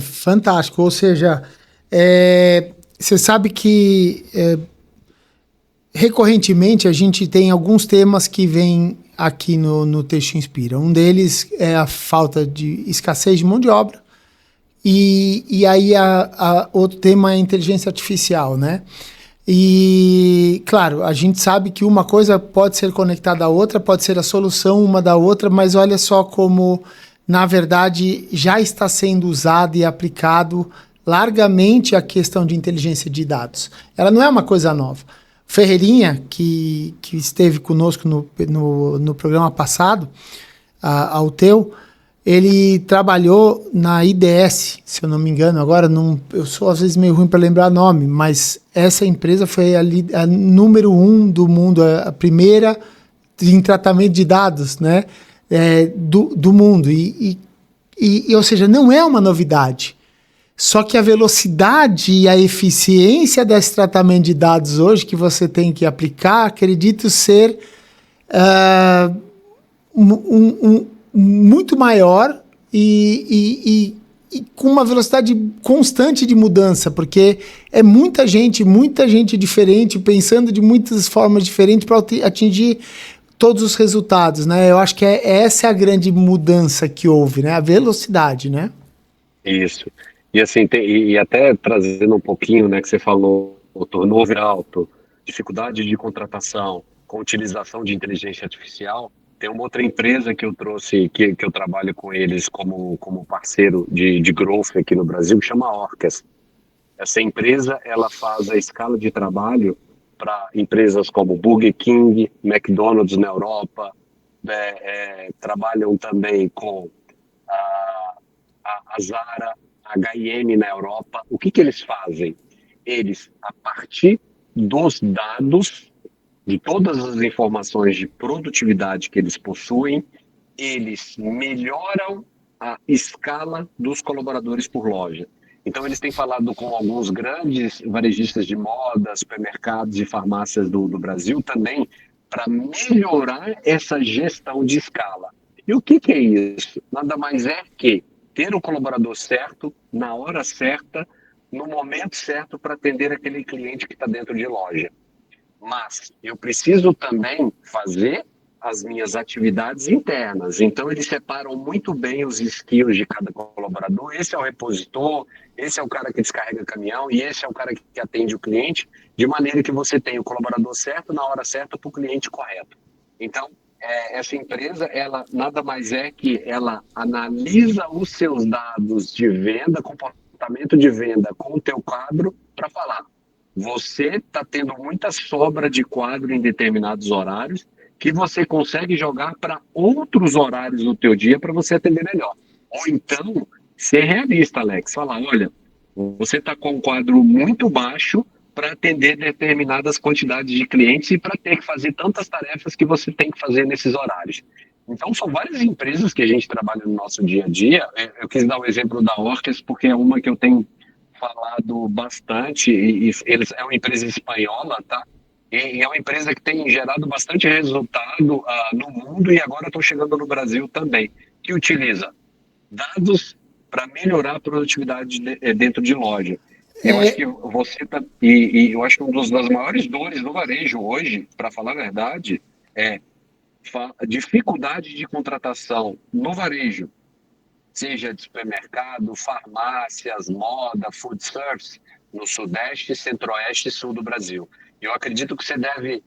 Fantástico. Ou seja, você sabe que recorrentemente a gente tem alguns temas que vêm aqui no Texto Inspira. Um deles é a falta de escassez de mão de obra. E aí outro tema é a inteligência artificial, né? E, claro, a gente sabe que uma coisa pode ser conectada à outra, pode ser a solução uma da outra, mas olha só como, na verdade, já está sendo usado e aplicado largamente a questão de inteligência de dados. Ela não é uma coisa nova. Ferreirinha, que esteve conosco no programa passado, ao teu, ele trabalhou na IDS, se eu não me engano. Agora, eu sou às vezes meio ruim para lembrar nome, mas essa empresa foi a número 1 do mundo, a primeira em tratamento de dados, né, do mundo. Ou seja, não é uma novidade. Só que a velocidade e a eficiência desse tratamento de dados hoje que você tem que aplicar, acredito ser muito maior e com uma velocidade constante de mudança, porque é muita gente diferente, pensando de muitas formas diferentes para atingir todos os resultados, né? Eu acho que essa é a grande mudança que houve, né? A velocidade, né? Isso. E assim, e até trazendo um pouquinho, né, que você falou, o turnover alto, dificuldade de contratação, com utilização de inteligência artificial, tem uma outra empresa que eu trouxe, que eu trabalho com eles como parceiro de growth aqui no Brasil, que chama Orcas. Essa empresa, ela faz a escala de trabalho para empresas como Burger King, McDonald's na Europa, trabalham também com a Zara, a H&M na Europa. O que eles fazem? Eles, a partir dos dados, de todas as informações de produtividade que eles possuem, eles melhoram a escala dos colaboradores por loja. Então, eles têm falado com alguns grandes varejistas de moda, supermercados e farmácias do Brasil também, para melhorar essa gestão de escala. E o que é isso? Nada mais é que ter o colaborador certo, na hora certa, no momento certo para atender aquele cliente que está dentro de loja. Mas eu preciso também fazer as minhas atividades internas. Então, eles separam muito bem os skills de cada colaborador. Esse é o repositor, esse é o cara que descarrega caminhão e esse é o cara que atende o cliente, de maneira que você tem o colaborador certo na hora certa para o cliente correto. Então, essa empresa, ela nada mais é que ela analisa os seus dados de venda, comportamento de venda com o teu quadro para falar: você está tendo muita sobra de quadro em determinados horários que você consegue jogar para outros horários do teu dia para você atender melhor. Ou então, ser realista, Alex, falar: olha, você está com um quadro muito baixo para atender determinadas quantidades de clientes e para ter que fazer tantas tarefas que você tem que fazer nesses horários. Então, são várias empresas que a gente trabalha no nosso dia a dia. Eu quis dar o exemplo da Orcas, porque é uma que eu tenho falado bastante, e eles é uma empresa espanhola, tá? E é uma empresa que tem gerado bastante resultado no mundo e agora estão chegando no Brasil também, que utiliza dados para melhorar a produtividade dentro de loja. Eu acho que você tá, e eu acho que uma das maiores dores do varejo hoje, para falar a verdade, é a dificuldade de contratação no varejo, seja de supermercado, farmácias, moda, food service, no Sudeste, Centro-Oeste e Sul do Brasil. Eu acredito que você deve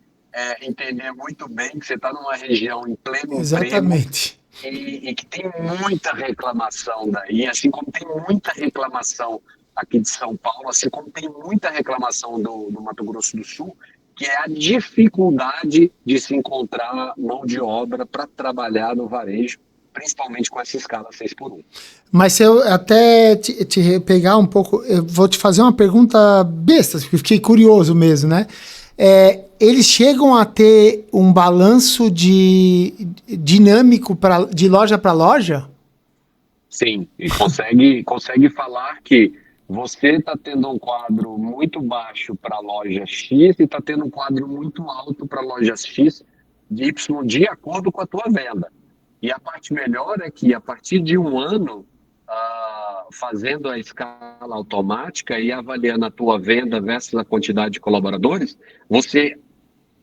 entender muito bem que você está numa região em pleno Exatamente. emprego e que tem muita reclamação daí, assim como tem muita reclamação aqui de São Paulo, assim como tem muita reclamação do Mato Grosso do Sul, que é a dificuldade de se encontrar mão de obra para trabalhar no varejo, principalmente com essa escala 6x1. Mas se eu até te pegar um pouco, eu vou te fazer uma pergunta besta, porque fiquei curioso mesmo, né? Eles chegam a ter um balanço dinâmico de loja para loja? Sim, e consegue falar que você está tendo um quadro muito baixo para a loja X e está tendo um quadro muito alto para a loja X, de Y, de acordo com a tua venda. E a parte melhor é que, a partir de um ano, fazendo a escala automática e avaliando a tua venda versus a quantidade de colaboradores, você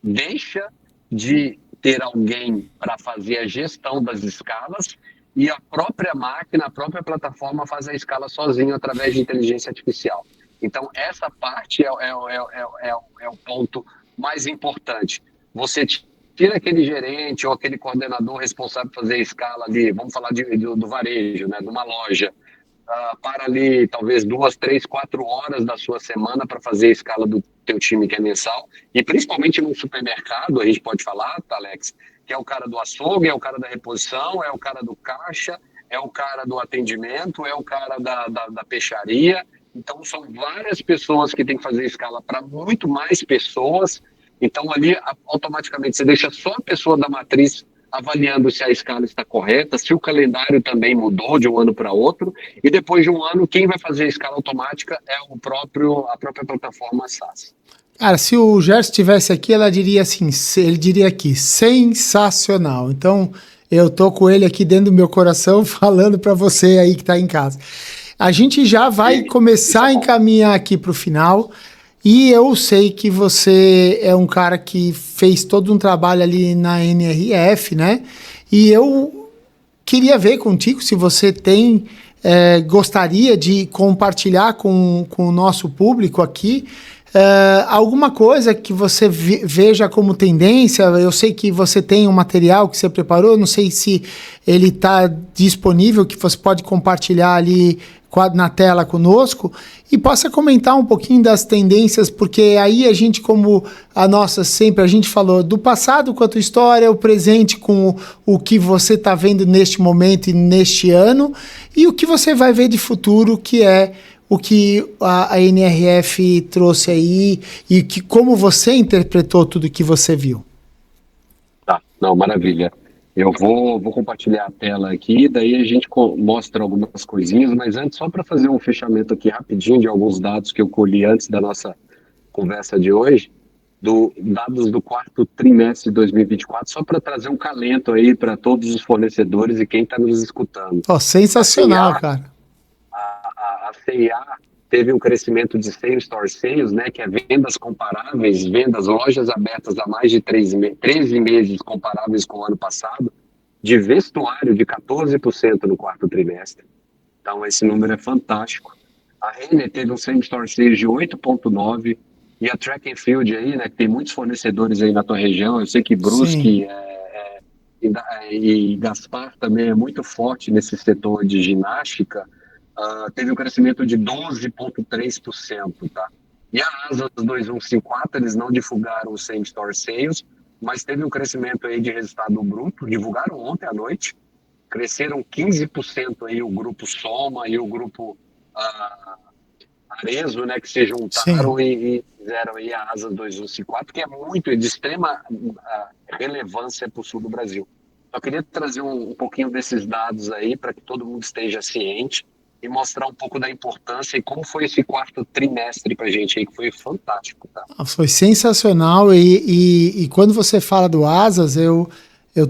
deixa de ter alguém para fazer a gestão das escalas e a própria máquina, a própria plataforma faz a escala sozinho através de inteligência artificial. Então, essa parte é o ponto mais importante. Você tira aquele gerente ou aquele coordenador responsável por fazer a escala ali, vamos falar do varejo, né, de uma loja, para ali talvez 2, 3, 4 horas da sua semana para fazer a escala do teu time que é mensal, e principalmente no supermercado, a gente pode falar, tá, Alex, que é o cara do açougue, é o cara da reposição, é o cara do caixa, é o cara do atendimento, é o cara da peixaria. Então, são várias pessoas que têm que fazer escala para muito mais pessoas. Então, ali, automaticamente, você deixa só a pessoa da matriz avaliando se a escala está correta, se o calendário também mudou de um ano para outro, e depois de um ano, quem vai fazer a escala automática é a própria plataforma SaaS. Cara, se o Gerson estivesse aqui, ele diria aqui, sensacional. Então, eu tô com ele aqui dentro do meu coração, falando para você aí que está em casa. A gente já vai começar a encaminhar aqui para o final, e eu sei que você é um cara que fez todo um trabalho ali na NRF, né? E eu queria ver contigo se você gostaria de compartilhar com o nosso público aqui alguma coisa que você veja como tendência. Eu sei que você tem um material que você preparou, não sei se ele está disponível, que você pode compartilhar ali na tela conosco, e possa comentar um pouquinho das tendências, porque aí a gente, como a gente falou do passado com a tua história, o presente com o que você está vendo neste momento e neste ano, e o que você vai ver de futuro, que é o que a NRF trouxe aí, e como você interpretou tudo que você viu. Tá, não, maravilha. Eu vou compartilhar a tela aqui, daí a gente mostra algumas coisinhas, mas antes, só para fazer um fechamento aqui rapidinho de alguns dados que eu colhi antes da nossa conversa de hoje, dados do quarto trimestre de 2024, só para trazer um calento aí para todos os fornecedores e quem está nos escutando. Oh, sensacional, cara. A CIA teve um crescimento de same-store sales, né, que é vendas comparáveis, lojas abertas há mais de 13 meses comparáveis com o ano passado, de vestuário de 14% no quarto trimestre. Então, esse número é fantástico. A Renner teve um same-store sales de 8,9%, e a Track and Field aí, né, que tem muitos fornecedores aí na tua região, eu sei que Brusque e Gaspar também é muito forte nesse setor de ginástica, teve um crescimento de 12,3%, tá? E a Asas 2154, eles não divulgaram o same store sales, mas teve um crescimento aí de resultado bruto, divulgaram ontem à noite, cresceram 15% aí o grupo Soma e o grupo Arezzo, né, que se juntaram e fizeram aí a Asas 2154, que é muito de extrema relevância para o sul do Brasil. Eu queria trazer um pouquinho desses dados aí para que todo mundo esteja ciente e mostrar um pouco da importância e como foi esse quarto trimestre para a gente aí, que foi fantástico, tá? Foi sensacional e quando você fala do Asas, eu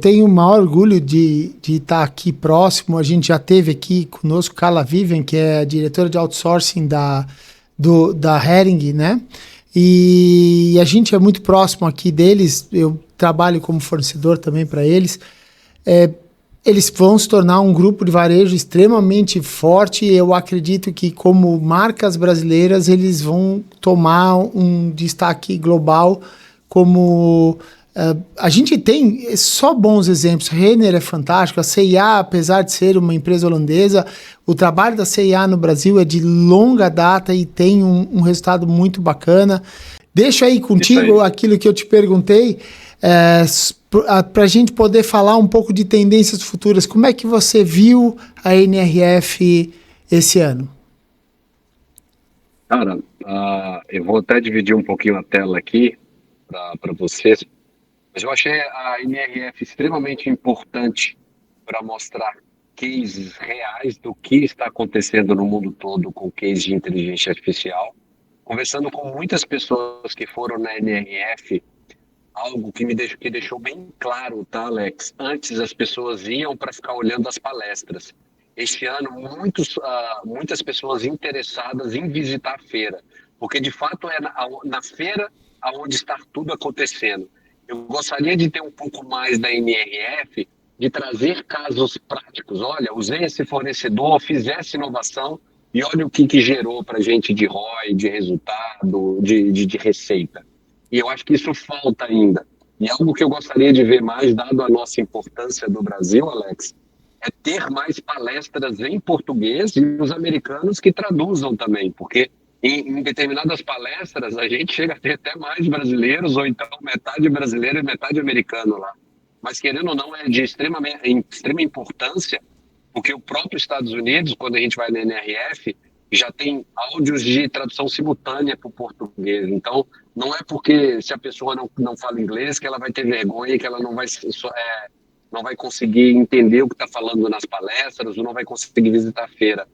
tenho o maior orgulho de estar aqui próximo. A gente já teve aqui conosco Carla Vivian, que é a diretora de outsourcing da Hering, né? E a gente é muito próximo aqui deles, eu trabalho como fornecedor também para eles. Eles vão se tornar um grupo de varejo extremamente forte. Eu acredito que, como marcas brasileiras, eles vão tomar um destaque global. Como a gente tem só bons exemplos. Renner é fantástico. A C&A, apesar de ser uma empresa holandesa, o trabalho da C&A no Brasil é de longa data e tem um resultado muito bacana. Deixo aí contigo aquilo que eu te perguntei. Para a gente poder falar um pouco de tendências futuras, como é que você viu a NRF esse ano? Cara, eu vou até dividir um pouquinho a tela aqui para vocês, mas eu achei a NRF extremamente importante para mostrar cases reais do que está acontecendo no mundo todo com cases de inteligência artificial. Conversando com muitas pessoas que foram na NRF, algo que deixou bem claro, tá, Alex? Antes as pessoas iam para ficar olhando as palestras. Este ano, muitas pessoas interessadas em visitar a feira, porque de fato é na feira onde está tudo acontecendo. Eu gostaria de ter um pouco mais da NRF, de trazer casos práticos. Olha, usei esse fornecedor, fiz essa inovação e olha o que gerou para a gente de ROI, de resultado, de receita. E eu acho que isso falta ainda. E algo que eu gostaria de ver mais, dado a nossa importância do Brasil, Alex, é ter mais palestras em português e os americanos que traduzam também, porque em determinadas palestras a gente chega a ter até mais brasileiros, ou então metade brasileiro e metade americano lá. Mas querendo ou não, é de extrema importância, porque o próprio Estados Unidos, quando a gente vai na NRF, já tem áudios de tradução simultânea para o português. Então, não é porque se a pessoa não fala inglês que ela vai ter vergonha, que ela não vai conseguir entender o que está falando nas palestras, ou não vai conseguir visitar a feira.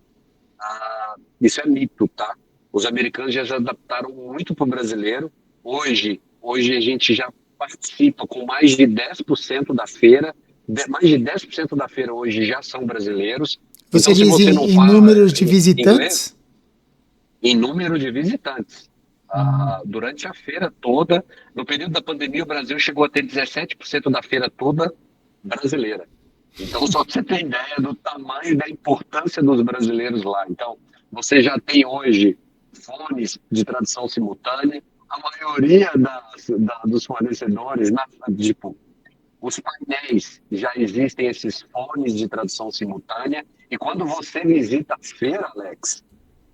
Isso é mito, tá? Os americanos já se adaptaram muito para o brasileiro. Hoje a gente já participa com mais de 10% da feira. Mais de 10% da feira hoje já são brasileiros. Você então, diz em números de visitantes? Inglês, em número de visitantes. Durante a feira toda, no período da pandemia, o Brasil chegou a ter 17% da feira toda brasileira. Então, só para você ter ideia do tamanho da importância dos brasileiros lá. Então, você já tem hoje fones de tradução simultânea. A maioria dos fornecedores, tipo, os painéis, já existem esses fones de tradução simultânea. E quando você visita a feira, Alex,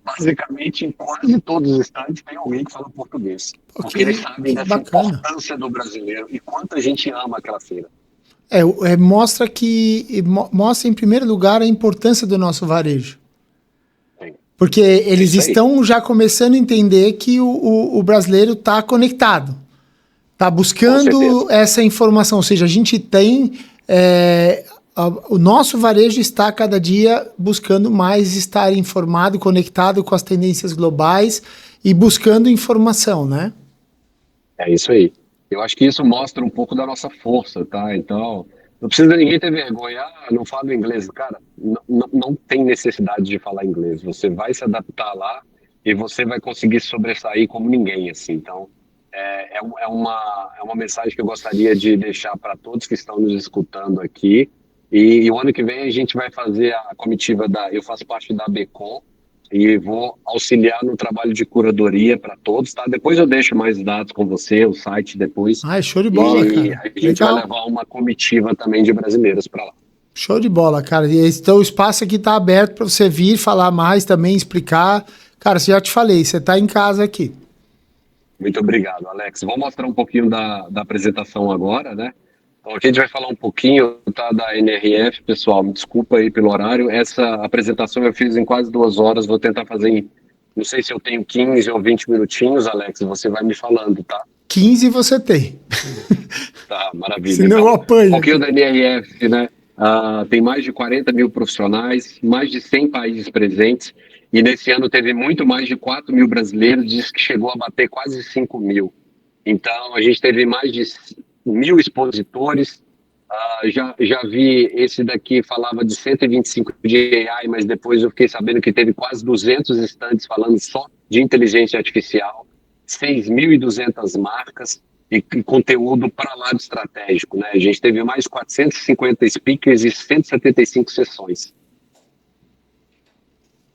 basicamente em quase todos os estandes tem alguém que fala português. Porque eles sabem dessa importância do brasileiro e quanto a gente ama aquela feira. Mostra em primeiro lugar a importância do nosso varejo. Sim. Porque eles estão já começando a entender que o brasileiro está conectado. Está buscando essa informação, ou seja, a gente tem o nosso varejo está cada dia buscando mais estar informado, conectado com as tendências globais e buscando informação, né? É isso aí. Eu acho que isso mostra um pouco da nossa força, tá? Então, não precisa ninguém ter vergonha. Ah, não falo inglês. Cara, não tem necessidade de falar inglês. Você vai se adaptar lá e você vai conseguir sobressair como ninguém, assim. Então, é uma mensagem que eu gostaria de deixar para todos que estão nos escutando aqui. E o ano que vem a gente vai fazer a comitiva eu faço parte da ABCom, e vou auxiliar no trabalho de curadoria para todos, tá? Depois eu deixo mais dados com você, o site depois, Ah, show de bola, e cara. a gente vai Legal. levar uma comitiva também de brasileiros para lá. Show de bola, cara. E então o espaço aqui tá aberto para você vir falar mais também, explicar. Cara, já te falei, você tá em casa aqui. Muito obrigado, Alex. Vou mostrar um pouquinho da apresentação agora, né? Então, aqui a gente vai falar um pouquinho, tá, da NRF, pessoal. Me desculpa aí pelo horário. Essa apresentação eu fiz em quase 2 horas. Vou tentar fazer não sei se eu tenho 15 ou 20 minutinhos, Alex. Você vai me falando, tá? 15 você tem. Tá, maravilha. Senão eu Então, um apanho pouquinho aqui. da NRF, né? Tem mais de 40 mil profissionais, mais de 100 países presentes, e nesse ano teve muito mais de 4 mil brasileiros, diz que chegou a bater quase 5 mil. Então, a gente teve mais de 1.000 expositores. Já vi esse daqui falava de 125 de AI, mas depois eu fiquei sabendo que teve quase 200 estandes falando só de inteligência artificial, 6.200 marcas e conteúdo para lá de estratégico, né? A gente teve mais de 450 speakers e 175 sessões.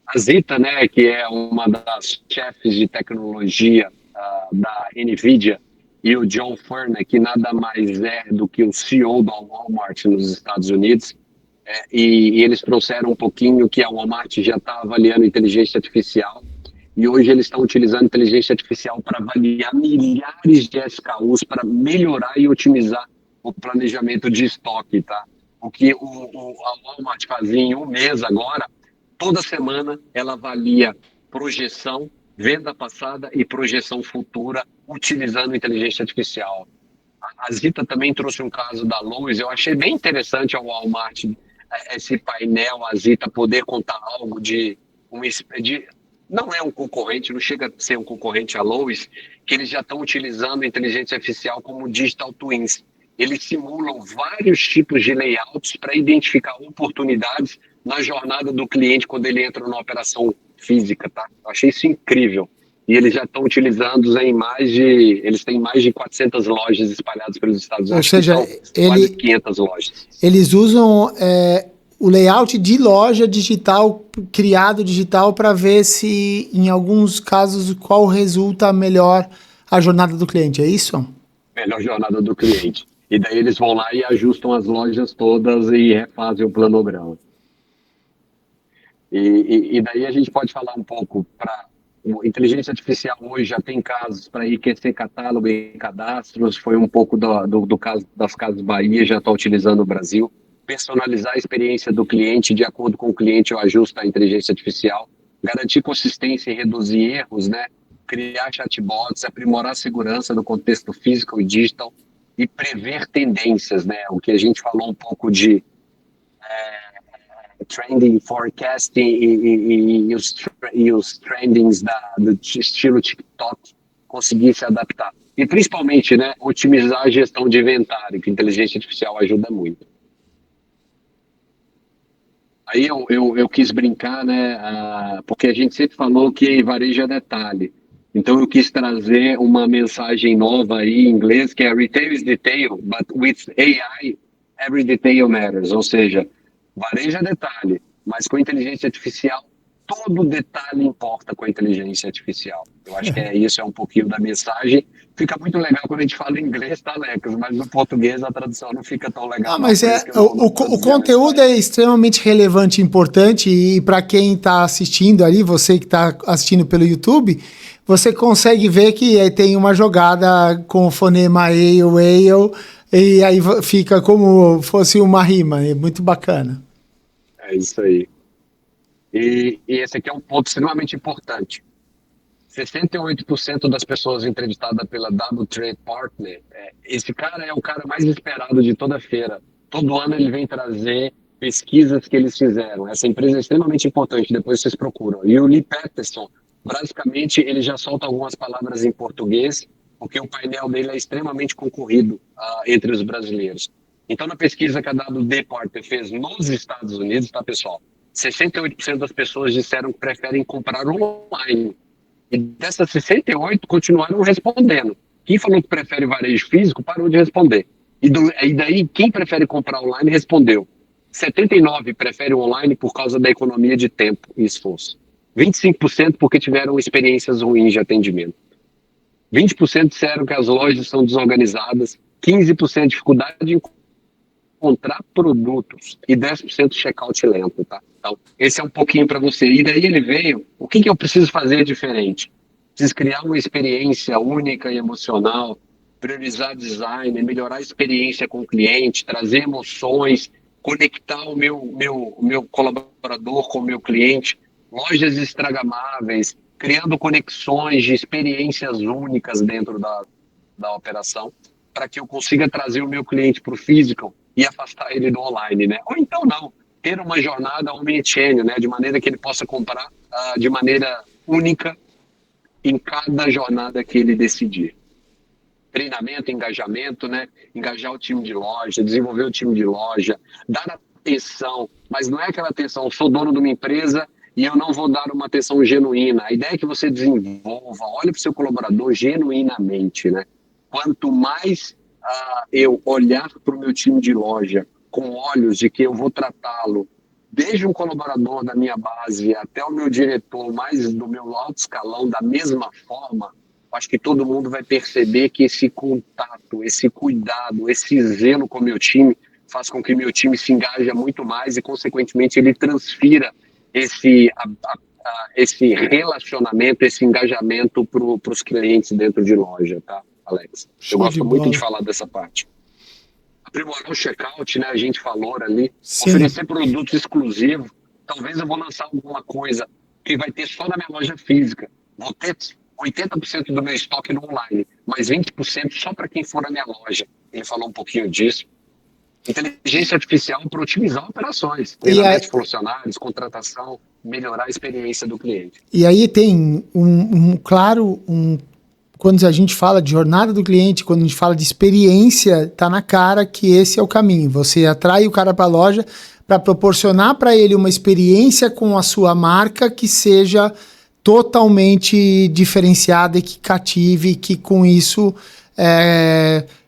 A Zita, né, que é uma das chefes de tecnologia da NVIDIA, e o John Furner, que nada mais é do que o CEO da Walmart nos Estados Unidos, e eles trouxeram um pouquinho que a Walmart já está avaliando inteligência artificial, e hoje eles estão utilizando inteligência artificial para avaliar milhares de SKUs para melhorar e otimizar o planejamento de estoque, tá? O que a Walmart fazia em um mês agora, toda semana ela avalia projeção, venda passada e projeção futura utilizando inteligência artificial. A Zita também trouxe um caso da Lowe's. Eu achei bem interessante ao Walmart esse painel, a Zita poder contar algo de não é um concorrente, não chega a ser um concorrente à Lowe's, que eles já estão utilizando inteligência artificial como digital twins. Eles simulam vários tipos de layouts para identificar oportunidades na jornada do cliente quando ele entra numa operação física, tá? Eu achei isso incrível. E eles já estão utilizando eles têm mais de 400 lojas espalhadas pelos Estados Ou Unidos, acho que seja, são quase 500 lojas. eles usam o layout de loja digital, criado digital, para ver se, em alguns casos, qual resulta melhor a jornada do cliente, é isso? Melhor jornada do cliente. E daí eles vão lá e ajustam as lojas todas e refazem o planograma. E daí a gente pode falar um pouco para inteligência artificial hoje já tem casos para enriquecer catálogo e cadastros, foi um pouco do caso das Casas Bahia, já está utilizando no Brasil. Personalizar a experiência do cliente, de acordo com o cliente, eu ajusto a inteligência artificial. Garantir consistência e reduzir erros, né? Criar chatbots, aprimorar a segurança no contexto físico e digital e prever tendências, né? O que a gente falou um pouco de trending forecasting e os trendings do estilo TikTok conseguir se adaptar. E principalmente, né, otimizar a gestão de inventário, que a inteligência artificial ajuda muito. Aí eu quis brincar, né, porque a gente sempre falou que varejo é detalhe. Então eu quis trazer uma mensagem nova aí em inglês, que é Retail is detail, but with AI, every detail matters. Ou seja, varejo é detalhe, mas com inteligência artificial, todo detalhe importa com a inteligência artificial. Eu acho que isso é um pouquinho da mensagem. Fica muito legal quando a gente fala em inglês, tá, Lecas? Mas no português a tradução não fica tão legal, Ah, não. mas Por isso que eu não o traduzi a conteúdo mensagem. é extremamente relevante e importante, e para quem está assistindo ali, você que está assistindo pelo YouTube, você consegue ver que tem uma jogada com o fonema ale, e aí fica como fosse uma rima, é muito bacana. É isso aí. E esse aqui é um ponto extremamente importante. 68% das pessoas entrevistadas pela W Trade Partner, esse cara é o cara mais esperado de toda a feira. Todo ano ele vem trazer pesquisas que eles fizeram. Essa empresa é extremamente importante, depois vocês procuram. E o Lee Peterson, basicamente, ele já solta algumas palavras em português, porque o painel dele é extremamente concorrido entre os brasileiros. Então, na pesquisa que a WD Porter fez nos Estados Unidos, tá, pessoal? 68% das pessoas disseram que preferem comprar online. E dessas 68, continuaram respondendo. Quem falou que prefere varejo físico parou de responder. E daí, quem prefere comprar online respondeu. 79 prefere o online por causa da economia de tempo e esforço. 25% porque tiveram experiências ruins de atendimento. 20% disseram que as lojas são desorganizadas. 15% dificuldade de encontrar produtos e 10% check-out lento, tá? Então, esse é um pouquinho para você. E daí ele veio, o que eu preciso fazer diferente? Preciso criar uma experiência única e emocional, priorizar design, melhorar a experiência com o cliente, trazer emoções, conectar o meu colaborador com o meu cliente, lojas instagramáveis, criando conexões de experiências únicas dentro da operação, para que eu consiga trazer o meu cliente para o físico e afastar ele do online, né? Ou então não, ter uma jornada omnichannel, né? De maneira que ele possa comprar de maneira única em cada jornada que ele decidir. Treinamento, engajamento, né? Engajar o time de loja, desenvolver o time de loja, dar atenção, mas não é aquela atenção, sou dono de uma empresa e eu não vou dar uma atenção genuína. A ideia é que você desenvolva, olhe para o seu colaborador genuinamente, né? Quanto mais eu olhar para o meu time de loja com olhos de que eu vou tratá-lo, desde um colaborador da minha base até o meu diretor, mais do meu alto escalão, da mesma forma, acho que todo mundo vai perceber que esse contato, esse cuidado, esse zelo com o meu time faz com que meu time se engaje muito mais e, consequentemente, ele transfira esse relacionamento, esse engajamento para os clientes dentro de loja, tá, Alex? Eu Show de gosto muito de bola. falar dessa parte. Aprimorar o checkout, né? A gente falou ali, Sim. oferecer produtos exclusivos. Talvez eu vou lançar alguma coisa que vai ter só na minha loja física. Vou ter 80% do meu estoque no online, mas 20% só para quem for na minha loja. Ele falou um pouquinho disso. Inteligência artificial para otimizar operações, E, a- treinamento de funcionários, contratação, melhorar a experiência do cliente. e aí tem claro, quando a gente fala de jornada do cliente, quando a gente fala de experiência, tá na cara que esse é o caminho. Você atrai o cara para a loja para proporcionar para ele uma experiência com a sua marca que seja totalmente diferenciada e que cative, que com isso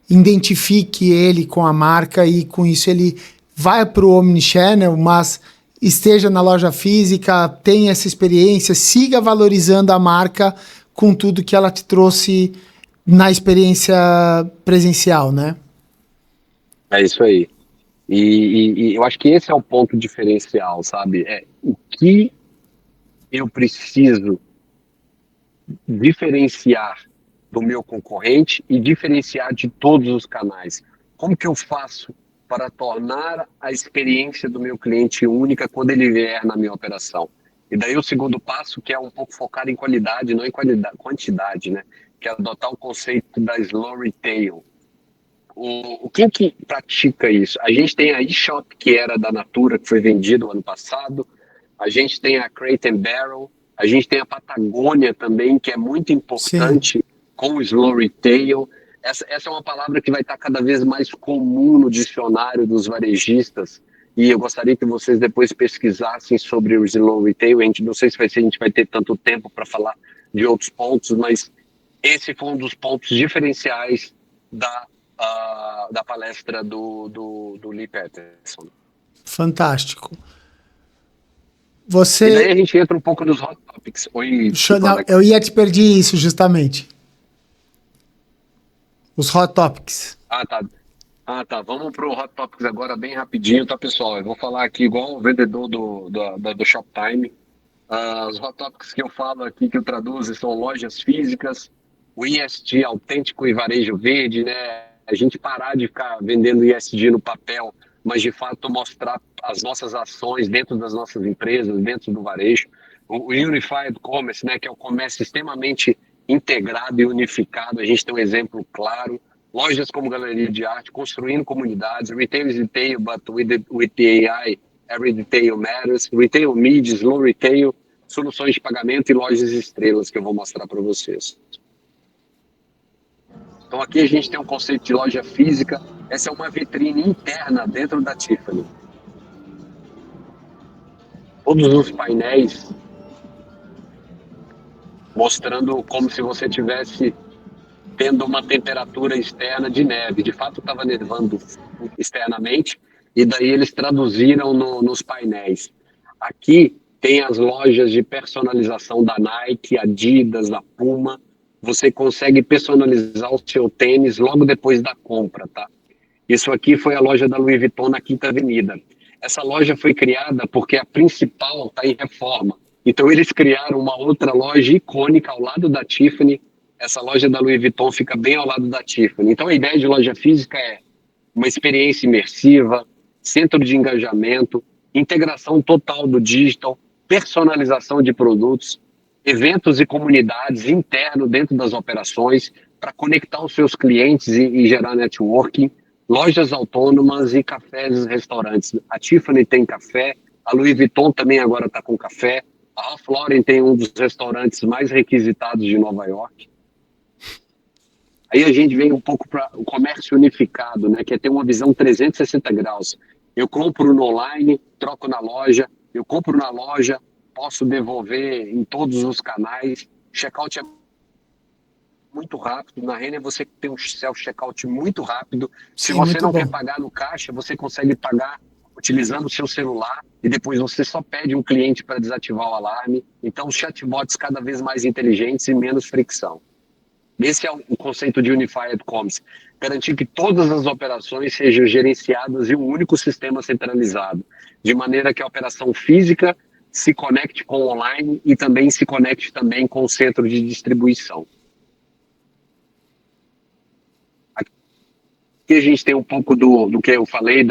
identifique ele com a marca e com isso ele vai para o Omnichannel, mas esteja na loja física, tenha essa experiência, siga valorizando a marca com tudo que ela te trouxe na experiência presencial, né? É isso aí. E eu acho que esse é o ponto diferencial, sabe? É o que eu preciso diferenciar do meu concorrente e diferenciar de todos os canais. Como que eu faço para tornar a experiência do meu cliente única quando ele vier na minha operação? E daí o segundo passo, que é um pouco focado em qualidade, não em quantidade, né? Que é adotar o conceito da slow retail. Quem que pratica isso? A gente tem a eShop, que era da Natura, que foi vendido ano passado. A gente tem a Crate and Barrel. A gente tem a Patagônia também, que é muito Sim. importante com o slow retail. Essa é uma palavra que vai estar cada vez mais comum no dicionário dos varejistas. E eu gostaria que vocês depois pesquisassem sobre o slow retail. Não sei se a gente vai ter tanto tempo para falar de outros pontos, mas esse foi um dos pontos diferenciais da palestra do Lee Peterson. Fantástico. E daí Você. a gente entra um pouco nos hot topics. Oi, desculpa, Não, eu Alex. ia te perder isso justamente. Os hot topics. Tá. Tá. Vamos pro hot topics agora bem rapidinho, tá, pessoal? Eu vou falar aqui igual o vendedor do Shoptime. Os hot topics que eu falo aqui, que eu traduzo, são lojas físicas, o ESG autêntico e varejo verde, né? A gente parar de ficar vendendo ESG no papel, mas de fato mostrar as nossas ações dentro das nossas empresas, dentro do varejo. O Unified Commerce, né? Que é o comércio extremamente integrado e unificado. A gente tem um exemplo claro. lojas como galeria de arte, construindo comunidades, retail is retail, but with the AI, every detail matters, retail mid, slow retail, soluções de pagamento e lojas estrelas que eu vou mostrar para vocês. Então aqui a gente tem um conceito de loja física, essa é uma vitrine interna dentro da Tiffany. Todos os painéis mostrando como se você tivesse tendo uma temperatura externa de neve. De fato estava nevando externamente e daí eles traduziram nos painéis. Aqui tem as lojas de personalização da Nike, Adidas, da Puma. Você consegue personalizar o seu tênis logo depois da compra, tá? Isso aqui foi a loja da Louis Vuitton na Quinta Avenida. Essa loja foi criada porque a principal está em reforma. Então eles criaram uma outra loja icônica ao lado da Tiffany. Essa loja da Louis Vuitton fica bem ao lado da Tiffany. Então a ideia de loja física é uma experiência imersiva, centro de engajamento, integração total do digital, personalização de produtos, eventos e comunidades internos dentro das operações para conectar os seus clientes e gerar networking, lojas autônomas e cafés e restaurantes. A Tiffany tem café, a Louis Vuitton também agora está com café, a Ralph Lauren tem um dos restaurantes mais requisitados de Nova York. Aí a gente vem um pouco para o comércio unificado, né, que é ter uma visão 360 graus. Eu compro no online, troco na loja, eu compro na loja, posso devolver em todos os canais, checkout é muito rápido, na Renner você tem um self-checkout muito rápido, se você não quer pagar no caixa, você consegue pagar utilizando o seu celular e depois você só pede um cliente para desativar o alarme, então os chatbots cada vez mais inteligentes e menos fricção. Esse é o conceito de Unified Commerce, garantir que todas as operações sejam gerenciadas em um único sistema centralizado, de maneira que a operação física se conecte com o online e também se conecte também com o centro de distribuição. Aqui a gente tem um pouco do que eu falei,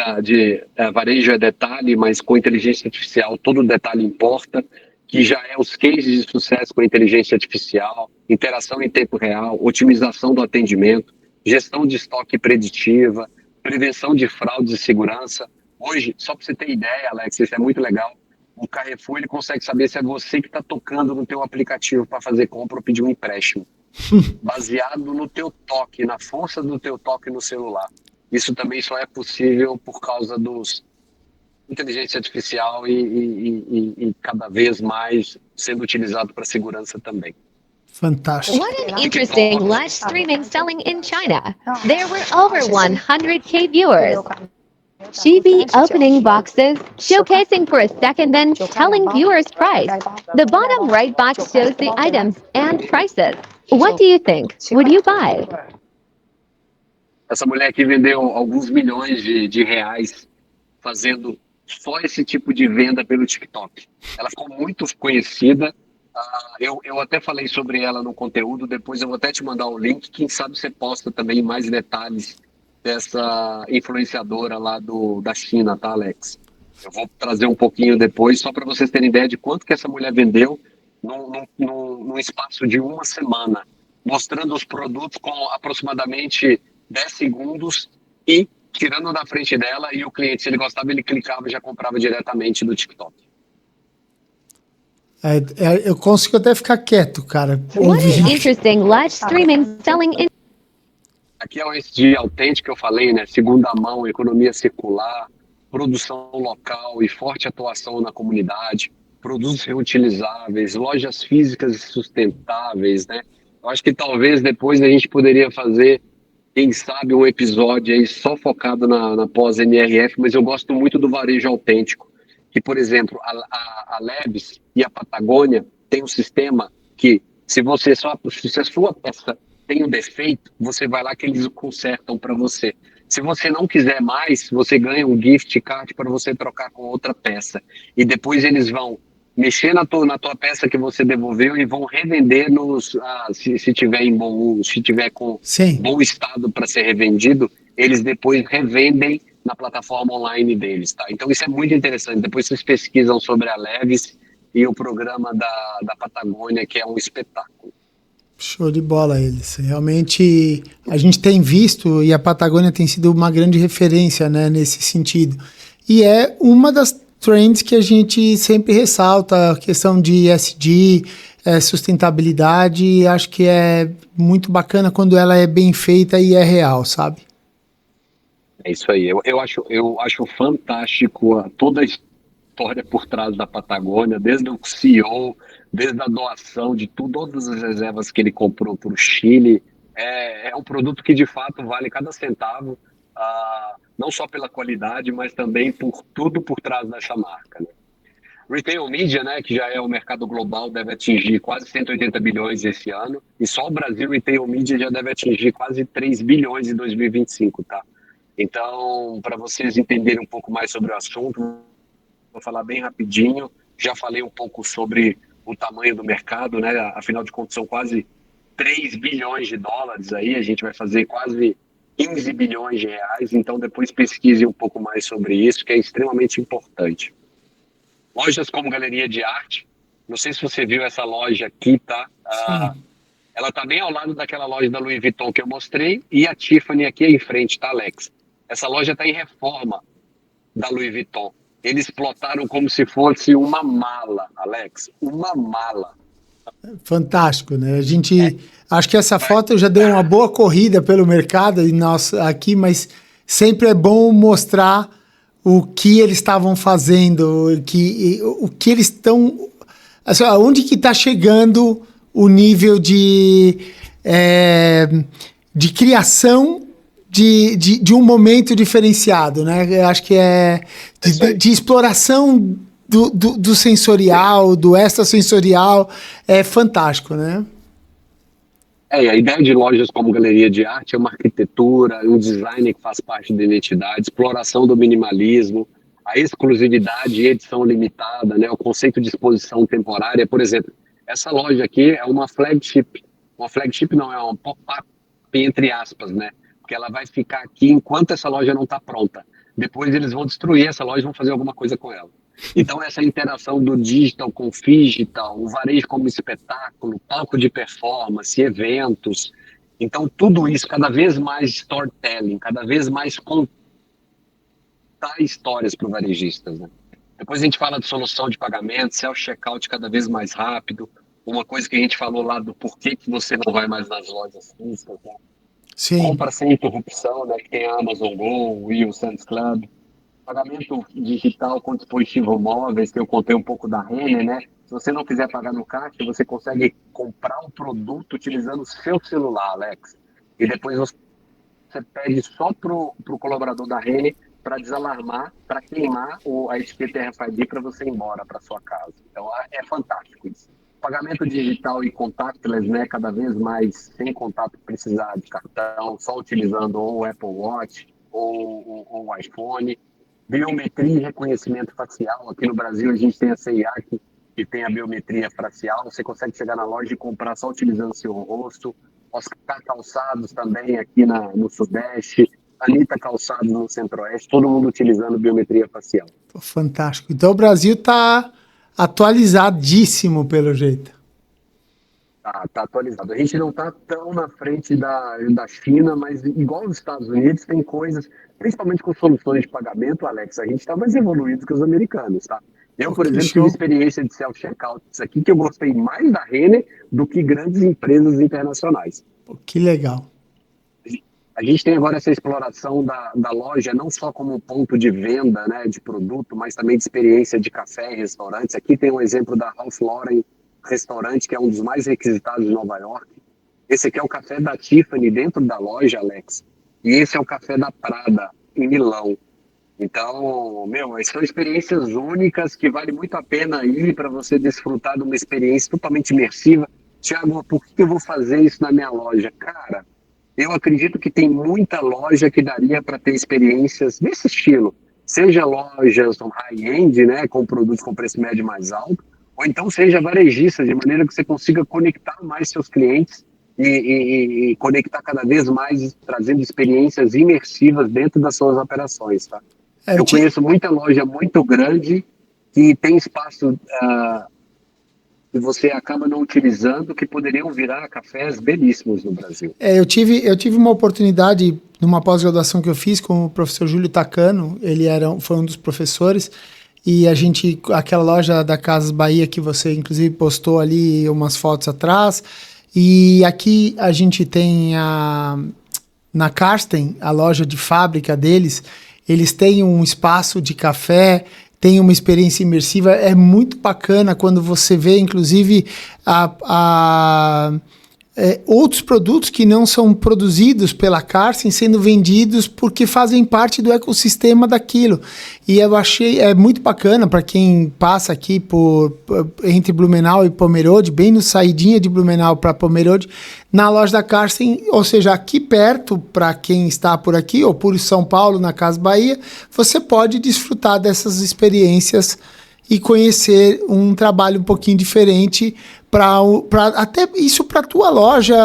varejo é detalhe, mas com inteligência artificial todo detalhe importa, que já é os cases de sucesso com a inteligência artificial, interação em tempo real, otimização do atendimento, gestão de estoque preditiva, prevenção de fraudes e segurança. Hoje, só para você ter ideia, Alex, isso é muito legal, o Carrefour ele consegue saber se é você que está tocando no teu aplicativo para fazer compra ou pedir um empréstimo, baseado no teu toque, na força do teu toque no celular. Isso também só é possível por causa dos inteligência artificial e cada vez mais sendo utilizado para segurança também. Fantástico. What an interesting live streaming selling in China. There were over 100K viewers. She be opening boxes, showcasing for a second, then telling viewers price. The bottom right box shows the items and prices. What do you think? Would you buy? Essa mulher aqui vendeu alguns milhões de reais fazendo só esse tipo de venda pelo TikTok. Ela ficou muito conhecida. Eu até falei sobre ela no conteúdo, depois eu vou até te mandar o link. Quem sabe você posta também mais detalhes dessa influenciadora lá da China, tá, Alex? Eu vou trazer um pouquinho depois, só para vocês terem ideia de quanto que essa mulher vendeu num espaço de uma semana, mostrando os produtos com aproximadamente 10 segundos e tirando da frente dela, e o cliente, se ele gostava, ele clicava e já comprava diretamente do TikTok. Eu consigo até ficar quieto, cara. What an interesting live streaming selling in... Aqui é o SD autêntico que eu falei, né? Segunda mão, economia circular, produção local e forte atuação na comunidade, produtos reutilizáveis, lojas físicas e sustentáveis, né? Eu acho que talvez depois a gente poderia fazer, quem sabe, um episódio aí só focado na pós-NRF, mas eu gosto muito do varejo autêntico. Que, por exemplo, a Lebes e a Patagônia tem um sistema que, se a sua peça tem um defeito, você vai lá que eles consertam para você. Se você não quiser mais, você ganha um gift card para você trocar com outra peça. E depois eles vão mexer na tua peça que você devolveu e vão revender se tiver com bom estado para ser revendido, eles depois revendem na plataforma online deles, tá? Então isso é muito interessante. Depois vocês pesquisam sobre a Levis e o programa da Patagônia, que é um espetáculo. Show de bola eles. Realmente a gente tem visto e a Patagônia tem sido uma grande referência, né, nesse sentido. E é uma das trends que a gente sempre ressalta, a questão de ESG, sustentabilidade, acho que é muito bacana quando ela é bem feita e é real, sabe? É isso aí. Eu acho fantástico toda a história por trás da Patagônia, desde o CEO, desde a doação de tudo, todas as reservas que ele comprou para o Chile. É um produto que de fato vale cada centavo, não só pela qualidade, mas também por tudo por trás dessa marca, né? Retail Media, né, que já é o mercado global, deve atingir quase 180 bilhões esse ano, e só o Brasil Retail Media já deve atingir quase 3 bilhões em 2025, tá? Então, para vocês entenderem um pouco mais sobre o assunto, vou falar bem rapidinho. Já falei um pouco sobre o tamanho do mercado, né? Afinal de contas, são quase 3 bilhões de dólares aí, a gente vai fazer quase 15 bilhões de reais, então depois pesquise um pouco mais sobre isso, que é extremamente importante. Lojas como Galeria de Arte, não sei se você viu essa loja aqui, tá? Sim. Ela tá bem ao lado daquela loja da Louis Vuitton que eu mostrei, e a Tiffany aqui em frente, tá, Alex? Essa loja está em reforma da Louis Vuitton. Eles plotaram como se fosse uma mala, Alex, uma mala. Fantástico, né? A gente, acho que essa foto já deu uma boa corrida pelo mercado e nós aqui, mas sempre é bom mostrar o que eles estavam fazendo, o que eles estão, assim, aonde que está chegando o nível de criação de um momento diferenciado, né? Eu acho que de exploração do sensorial, do extrasensorial, é fantástico, né? A ideia de lojas como Galeria de Arte é uma arquitetura, um design que faz parte da identidade, exploração do minimalismo, a exclusividade e edição limitada, né? O conceito de exposição temporária. Por exemplo, essa loja aqui é uma flagship. Uma flagship não, é uma pop-up, entre aspas, né? Porque ela vai ficar aqui enquanto essa loja não está pronta. Depois eles vão destruir essa loja e vão fazer alguma coisa com ela. Então, essa interação do digital com o phygital, o varejo como espetáculo, palco de performance, eventos. Então, tudo isso, cada vez mais storytelling, cada vez mais contar histórias para o varejistas, né? Depois a gente fala de solução de pagamento, self-checkout cada vez mais rápido. Uma coisa que a gente falou lá do porquê que você não vai mais nas lojas físicas, né? Sim. Compra sem interrupção, né? Que tem a Amazon Go, o Will, o Sam's Club. Pagamento digital com dispositivos móveis, que eu contei um pouco da Renner, né? Se você não quiser pagar no caixa, você consegue comprar um produto utilizando o seu celular, Alex. E depois você pede só pro colaborador da Renner para desalarmar, para queimar a etiqueta RFID para você ir embora para sua casa. Então é fantástico isso. Pagamento digital e contactless, né? Cada vez mais sem contato, precisar de cartão, só utilizando ou o Apple Watch ou o iPhone. Biometria e reconhecimento facial. Aqui no Brasil a gente tem a CIA que tem a biometria facial. Você consegue chegar na loja e comprar só utilizando seu rosto. Oscar Calçados também aqui no Sudeste. Anitta Calçados no Centro-Oeste. Todo mundo utilizando biometria facial. Fantástico. Então o Brasil está atualizadíssimo pelo jeito. Tá atualizado. A gente não está tão na frente da China, mas igual os Estados Unidos, tem coisas, principalmente com soluções de pagamento, Alex, a gente está mais evoluído que os americanos, tá? Eu, por exemplo, tive experiência de self-checkouts aqui que eu gostei mais da Renner do que grandes empresas internacionais. Que legal. A gente tem agora essa exploração da loja, não só como ponto de venda, né, de produto, mas também de experiência de café e restaurantes. Aqui tem um exemplo da Ralph Lauren restaurante, que é um dos mais requisitados de Nova York. Esse aqui é o café da Tiffany dentro da loja, Alex. E esse é o café da Prada, em Milão. Então, são experiências únicas que vale muito a pena ir para você desfrutar de uma experiência totalmente imersiva. Tiago, por que eu vou fazer isso na minha loja? Cara, eu acredito que tem muita loja que daria para ter experiências desse estilo. Seja lojas high-end, né, com produtos com preço médio mais alto, ou então seja varejista, de maneira que você consiga conectar mais seus clientes e conectar cada vez mais, trazendo experiências imersivas dentro das suas operações, tá? Eu conheço muita loja muito grande que tem espaço que você acaba não utilizando, que poderiam virar cafés belíssimos no Brasil. Eu tive uma oportunidade numa pós-graduação que eu fiz com o professor Júlio Tacano, foi um dos professores, e aquela loja da Casas Bahia que você inclusive postou ali umas fotos atrás, e aqui a gente tem na Karsten, a loja de fábrica deles, eles têm um espaço de café, tem uma experiência imersiva, é muito bacana quando você vê, inclusive, outros produtos que não são produzidos pela Karsten sendo vendidos porque fazem parte do ecossistema daquilo. E eu achei muito bacana para quem passa aqui entre Blumenau e Pomerode, bem no saidinha de Blumenau para Pomerode, na loja da Karsten, ou seja, aqui perto, para quem está por aqui, ou por São Paulo, na Casa Bahia, você pode desfrutar dessas experiências e conhecer um trabalho um pouquinho diferente até isso para a tua loja,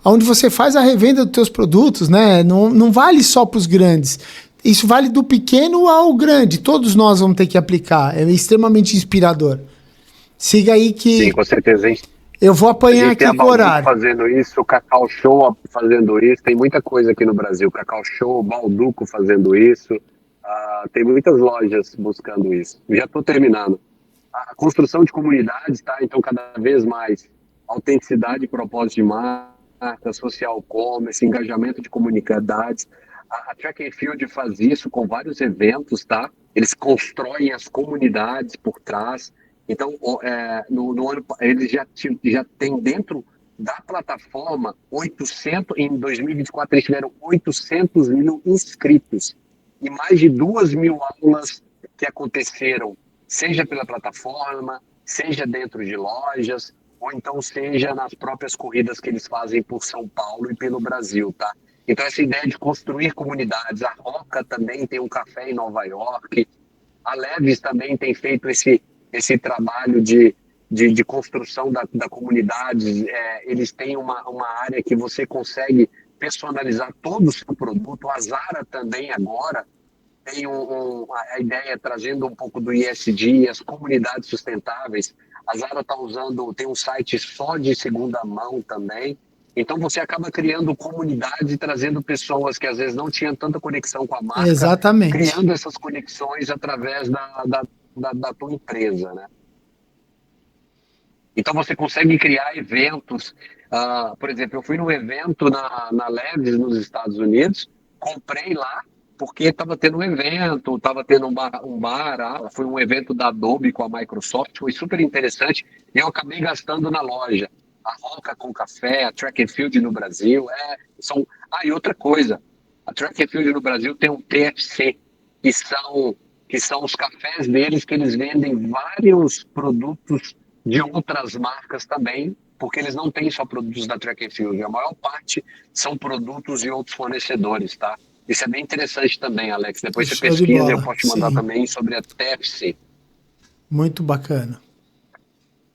onde você faz a revenda dos teus produtos, né? Não vale só para os grandes. Isso vale do pequeno ao grande. Todos nós vamos ter que aplicar. É extremamente inspirador. Siga aí que... Sim, com certeza. Eu vou apanhar aqui com o horário. Fazendo isso, o Cacau Show fazendo isso. Tem muita coisa aqui no Brasil. Cacau Show, Balduco fazendo isso. Tem muitas lojas buscando isso. Já estou terminando. A construção de comunidades, tá? Então, cada vez mais autenticidade e propósito de marca, social commerce, engajamento de comunidades. A Track and Field faz isso com vários eventos, tá? Eles constroem as comunidades por trás. Então, no ano, eles já têm dentro da plataforma 800, em 2024 eles tiveram 800 mil inscritos e mais de 2.000 aulas que aconteceram, seja pela plataforma, seja dentro de lojas, ou então seja nas próprias corridas que eles fazem por São Paulo e pelo Brasil, tá? Então essa ideia de construir comunidades, a Roca também tem um café em Nova York, a Leves também tem feito esse trabalho de construção da comunidade, eles têm uma área que você consegue personalizar todo o seu produto, a Zara também agora tem a ideia trazendo um pouco do ESG, as comunidades sustentáveis. A Zara tem um site só de segunda mão também. Então você acaba criando comunidades e trazendo pessoas que às vezes não tinham tanta conexão com a marca. Exatamente. Criando essas conexões através da tua empresa, né? Então você consegue criar eventos. Por exemplo, eu fui num evento na Leves nos Estados Unidos, comprei lá, porque estava tendo um evento, estava tendo um bar, foi um evento da Adobe com a Microsoft, foi super interessante, e eu acabei gastando na loja. A Roca com café, a Track and Field no Brasil, e outra coisa, a Track and Field no Brasil tem um TFC, que são os cafés deles, que eles vendem vários produtos de outras marcas também, porque eles não têm só produtos da Track and Field, a maior parte são produtos de outros fornecedores, tá? Isso é bem interessante também, Alex. Depois você pesquisa e eu posso te mandar também sobre a TFC. Muito bacana.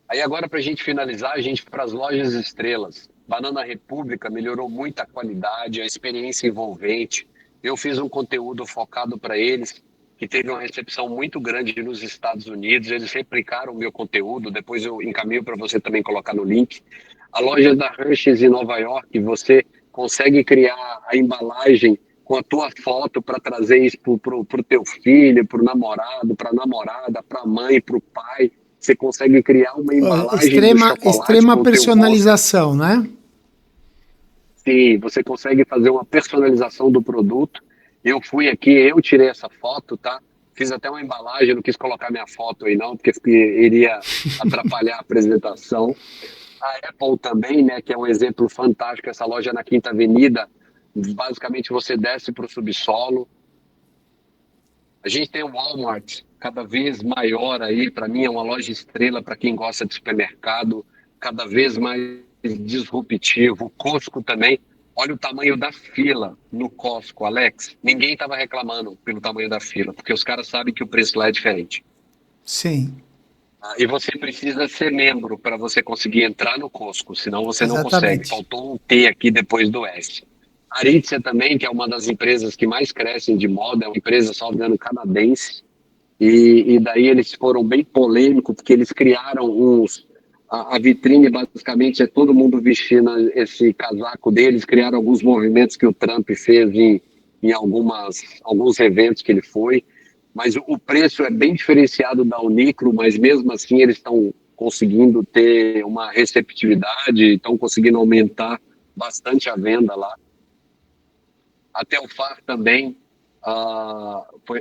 Aí agora, para a gente finalizar, a gente para as lojas estrelas. Banana República melhorou muito a qualidade, a experiência envolvente. Eu fiz um conteúdo focado para eles, que teve uma recepção muito grande nos Estados Unidos. Eles replicaram o meu conteúdo, depois eu encaminho para você também colocar no link. A loja da Hershey's em Nova York, você consegue criar a embalagem com a tua foto para trazer isso pro teu filho, pro namorado, pra namorada, pra mãe, pro pai. Você consegue criar uma embalagem extrema personalização, né? Sim, você consegue fazer uma personalização do produto. Eu fui aqui, eu tirei essa foto, tá? Fiz até uma embalagem, não quis colocar minha foto aí não, porque iria atrapalhar a apresentação. A Apple também, né, que é um exemplo fantástico, essa loja na Quinta Avenida, basicamente você desce para o subsolo. A gente tem o Walmart cada vez maior aí, para mim é uma loja estrela para quem gosta de supermercado, cada vez mais disruptivo. O Costco também, olha o tamanho da fila no Costco, Alex. Ninguém estava reclamando pelo tamanho da fila, porque os caras sabem que o preço lá é diferente. Sim. E você precisa ser membro para você conseguir entrar no Costco, senão você não consegue. Faltou um T aqui depois do S. A Aritzia também, que é uma das empresas que mais crescem de moda, é uma empresa, salvo engano, canadense, e daí eles foram bem polêmicos, porque eles criaram a vitrine basicamente é todo mundo vestindo esse casaco deles, criaram alguns movimentos que o Trump fez em alguns eventos que ele foi, mas o preço é bem diferenciado da Uniqlo, mas mesmo assim eles estão conseguindo ter uma receptividade, estão conseguindo aumentar bastante a venda lá. A Telfar também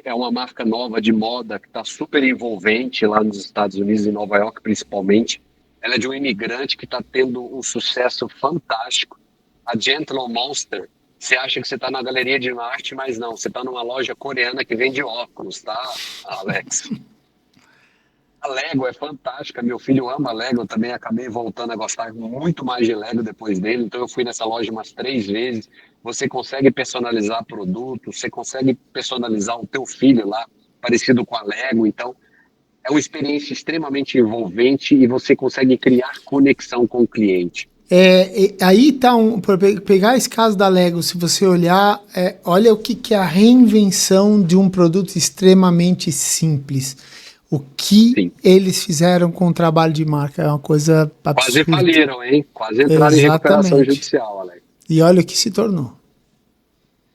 é uma marca nova de moda que está super envolvente lá nos Estados Unidos, em Nova York principalmente. Ela é de um imigrante que está tendo um sucesso fantástico. A Gentle Monster, você acha que você está na galeria de arte, mas não, você está numa loja coreana que vende óculos, tá, Alex? A Lego é fantástica, meu filho ama Lego, eu também acabei voltando a gostar muito mais de Lego depois dele, então eu fui nessa loja umas 3 vezes. Você consegue personalizar produto, você consegue personalizar o teu filho lá, parecido com a Lego, então é uma experiência extremamente envolvente e você consegue criar conexão com o cliente. Aí tá para pegar esse caso da Lego, se você olhar, olha o que é a reinvenção de um produto extremamente simples. O que Sim. eles fizeram com o trabalho de marca é uma coisa absurda. Quase faliram, hein? Quase entraram em recuperação judicial, Alex. E olha o que se tornou.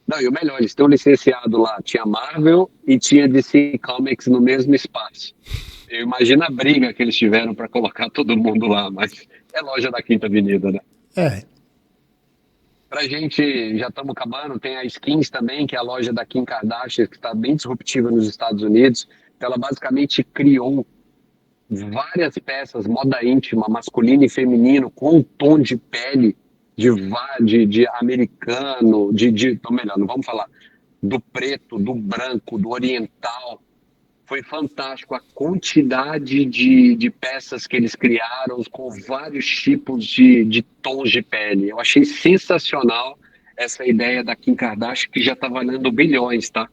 Não, e o melhor, eles estão licenciados lá. Tinha Marvel e tinha DC Comics no mesmo espaço. Eu imagino a briga que eles tiveram para colocar todo mundo lá, mas é loja da Quinta Avenida, né? Pra gente, já estamos acabando, tem a Skins também, que é a loja da Kim Kardashian, que está bem disruptiva nos Estados Unidos. Ela basicamente criou várias peças, moda íntima, masculino e feminino, com um tom de pele de americano, ou melhor, não vamos falar do preto, do branco, do oriental. Foi fantástico a quantidade de peças que eles criaram com vários tipos de tons de pele. Eu achei sensacional essa ideia da Kim Kardashian, que já está valendo bilhões, tá?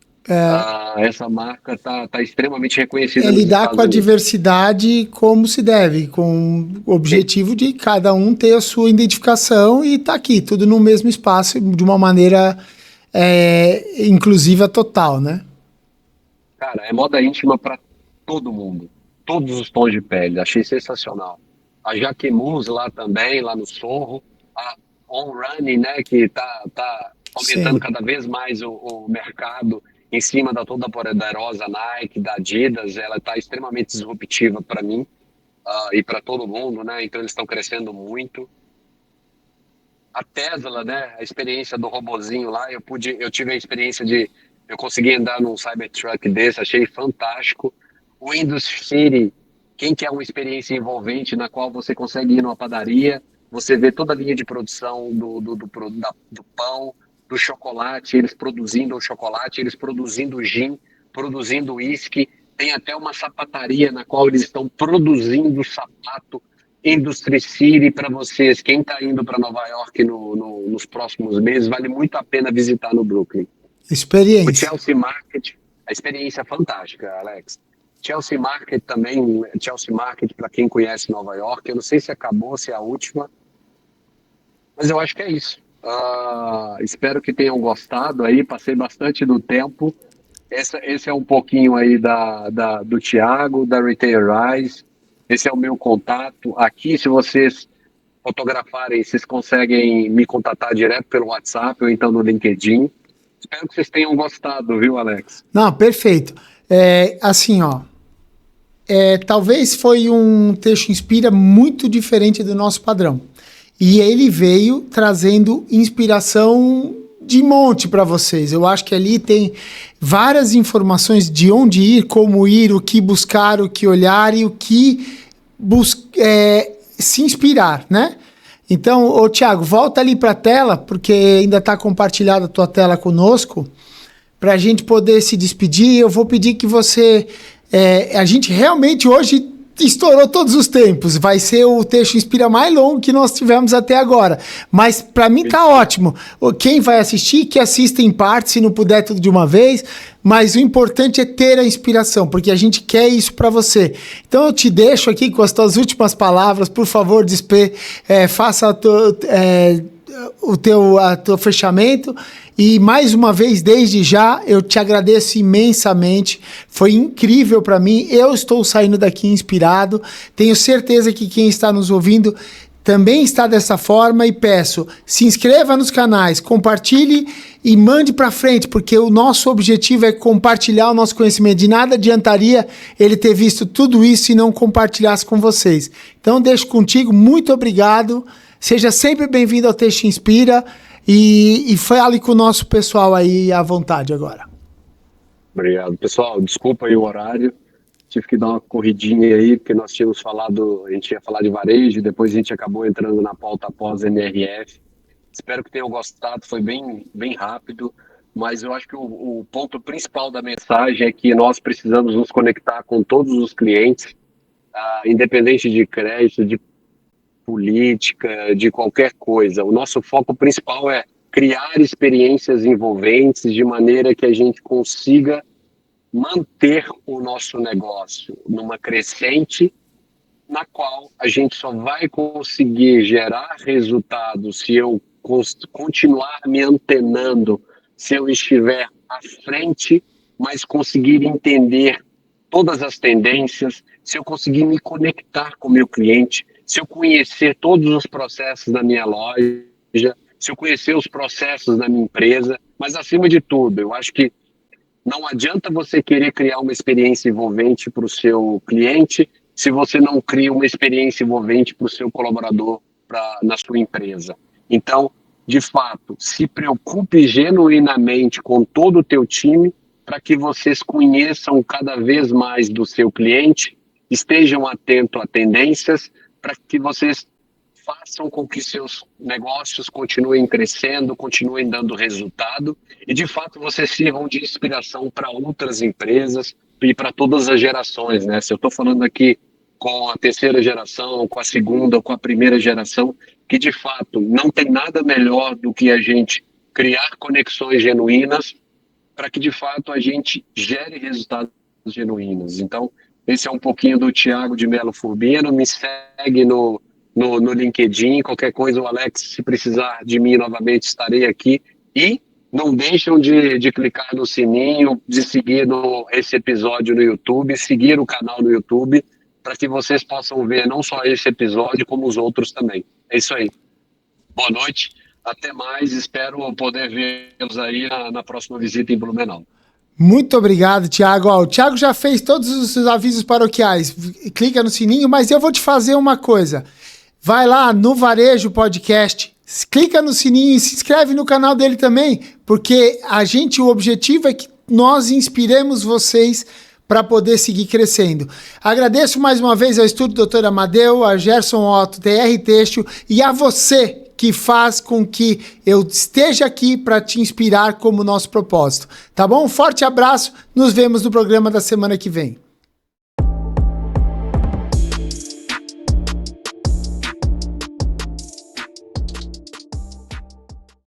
Essa marca tá extremamente reconhecida. Lidar com a diversidade como se deve, com o objetivo de cada um ter a sua identificação e tá aqui, tudo no mesmo espaço, de uma maneira inclusiva total, né? Cara, é moda íntima para todo mundo, todos os tons de pele, achei sensacional. A Jacquemus lá também, lá no Sorro, a On Running, né, que tá aumentando Sim. cada vez mais o mercado em cima da toda a poderosa Nike, da Adidas. Ela está extremamente disruptiva para mim e para todo mundo, né? Então eles estão crescendo muito. A Tesla, né? A experiência do robozinho lá, eu tive a experiência eu consegui andar num Cybertruck desse, achei fantástico. O Windows City, quem quer uma experiência envolvente na qual você consegue ir numa padaria, você vê toda a linha de produção do pão, do chocolate, eles produzindo o chocolate, eles produzindo gin, produzindo uísque, tem até uma sapataria na qual eles estão produzindo sapato. Industry City para vocês, quem está indo para Nova York nos próximos meses, vale muito a pena visitar no Brooklyn. Experiência. O Chelsea Market, a experiência é fantástica, Alex. Chelsea Market também, Chelsea Market para quem conhece Nova York, eu não sei se acabou, se é a última, mas eu acho que é isso. Espero que tenham gostado aí, passei bastante do tempo. Esse é um pouquinho aí do Thiago, da Retail Rise. Esse é o meu contato. Aqui, se vocês fotografarem, vocês conseguem me contatar direto pelo WhatsApp ou então no LinkedIn. Espero que vocês tenham gostado, viu, Alex? Não, perfeito. Assim, ó. Talvez foi um Texto Inspira muito diferente do nosso padrão. E ele veio trazendo inspiração de monte para vocês. Eu acho que ali tem várias informações de onde ir, como ir, o que buscar, o que olhar e o que se inspirar, né? Então, Thiago, volta ali para a tela, porque ainda está compartilhada a tua tela conosco, para a gente poder se despedir. Eu vou pedir que você... a gente realmente hoje estourou todos os tempos. Vai ser o Texto Inspira mais longo que nós tivemos até agora. Mas para mim tá ótimo. Quem vai assistir, que assista em parte, se não puder tudo de uma vez. Mas o importante é ter a inspiração, porque a gente quer isso para você. Então eu te deixo aqui com as tuas últimas palavras. Por favor, faça teu fechamento. E mais uma vez, desde já, eu te agradeço imensamente. Foi incrível para mim. Eu estou saindo daqui inspirado. Tenho certeza que quem está nos ouvindo também está dessa forma, e peço, se inscreva nos canais, compartilhe e mande para frente, porque o nosso objetivo é compartilhar o nosso conhecimento. De nada adiantaria ele ter visto tudo isso e não compartilhasse com vocês. Então deixo contigo, muito obrigado, seja sempre bem-vindo ao Texto Inspira e fale com o nosso pessoal aí à vontade agora. Obrigado, pessoal, desculpa aí o horário. Tive que dar uma corridinha aí, porque nós tínhamos falado, a gente ia falar de varejo, depois a gente acabou entrando na pauta pós-NRF. Espero que tenham gostado, foi bem rápido, mas eu acho que o ponto principal da mensagem é que nós precisamos nos conectar com todos os clientes, independente de crédito, de política, de qualquer coisa. O nosso foco principal é criar experiências envolventes de maneira que a gente consiga manter o nosso negócio numa crescente, na qual a gente só vai conseguir gerar resultados se eu continuar me antenando, se eu estiver à frente, mas conseguir entender todas as tendências, se eu conseguir me conectar com o meu cliente, se eu conhecer todos os processos da minha loja, se eu conhecer os processos da minha empresa, mas acima de tudo, eu acho que não adianta você querer criar uma experiência envolvente para o seu cliente se você não cria uma experiência envolvente para o seu colaborador na sua empresa. Então, de fato, se preocupe genuinamente com todo o teu time para que vocês conheçam cada vez mais do seu cliente, estejam atentos a tendências, para que vocês façam com que seus negócios continuem crescendo, continuem dando resultado e, de fato, vocês sirvam de inspiração para outras empresas e para todas as gerações, né? Se eu estou falando aqui com a terceira geração, com a segunda ou com a primeira geração, que, de fato, não tem nada melhor do que a gente criar conexões genuínas para que, de fato, a gente gere resultados genuínos. Então, esse é um pouquinho do Thiago de Melo Furbino. Me segue no LinkedIn, qualquer coisa, o Alex, se precisar de mim novamente, estarei aqui. E não deixam de clicar no sininho, de seguir esse episódio no YouTube, seguir o canal no YouTube, para que vocês possam ver não só esse episódio, como os outros também. É isso aí. Boa noite, até mais, espero poder vê-los aí na próxima visita em Blumenau. Muito obrigado, Thiago. O Thiago já fez todos os avisos paroquiais. Clica no sininho, mas eu vou te fazer uma coisa. Vai lá no Varejo Podcast, clica no sininho e se inscreve no canal dele também, porque o objetivo é que nós inspiremos vocês para poder seguir crescendo. Agradeço mais uma vez ao Estúdio Dr. Amadeu, a Gerson Otto, TR Têxtil e a você que faz com que eu esteja aqui para te inspirar como nosso propósito. Tá bom? Um forte abraço, nos vemos no programa da semana que vem.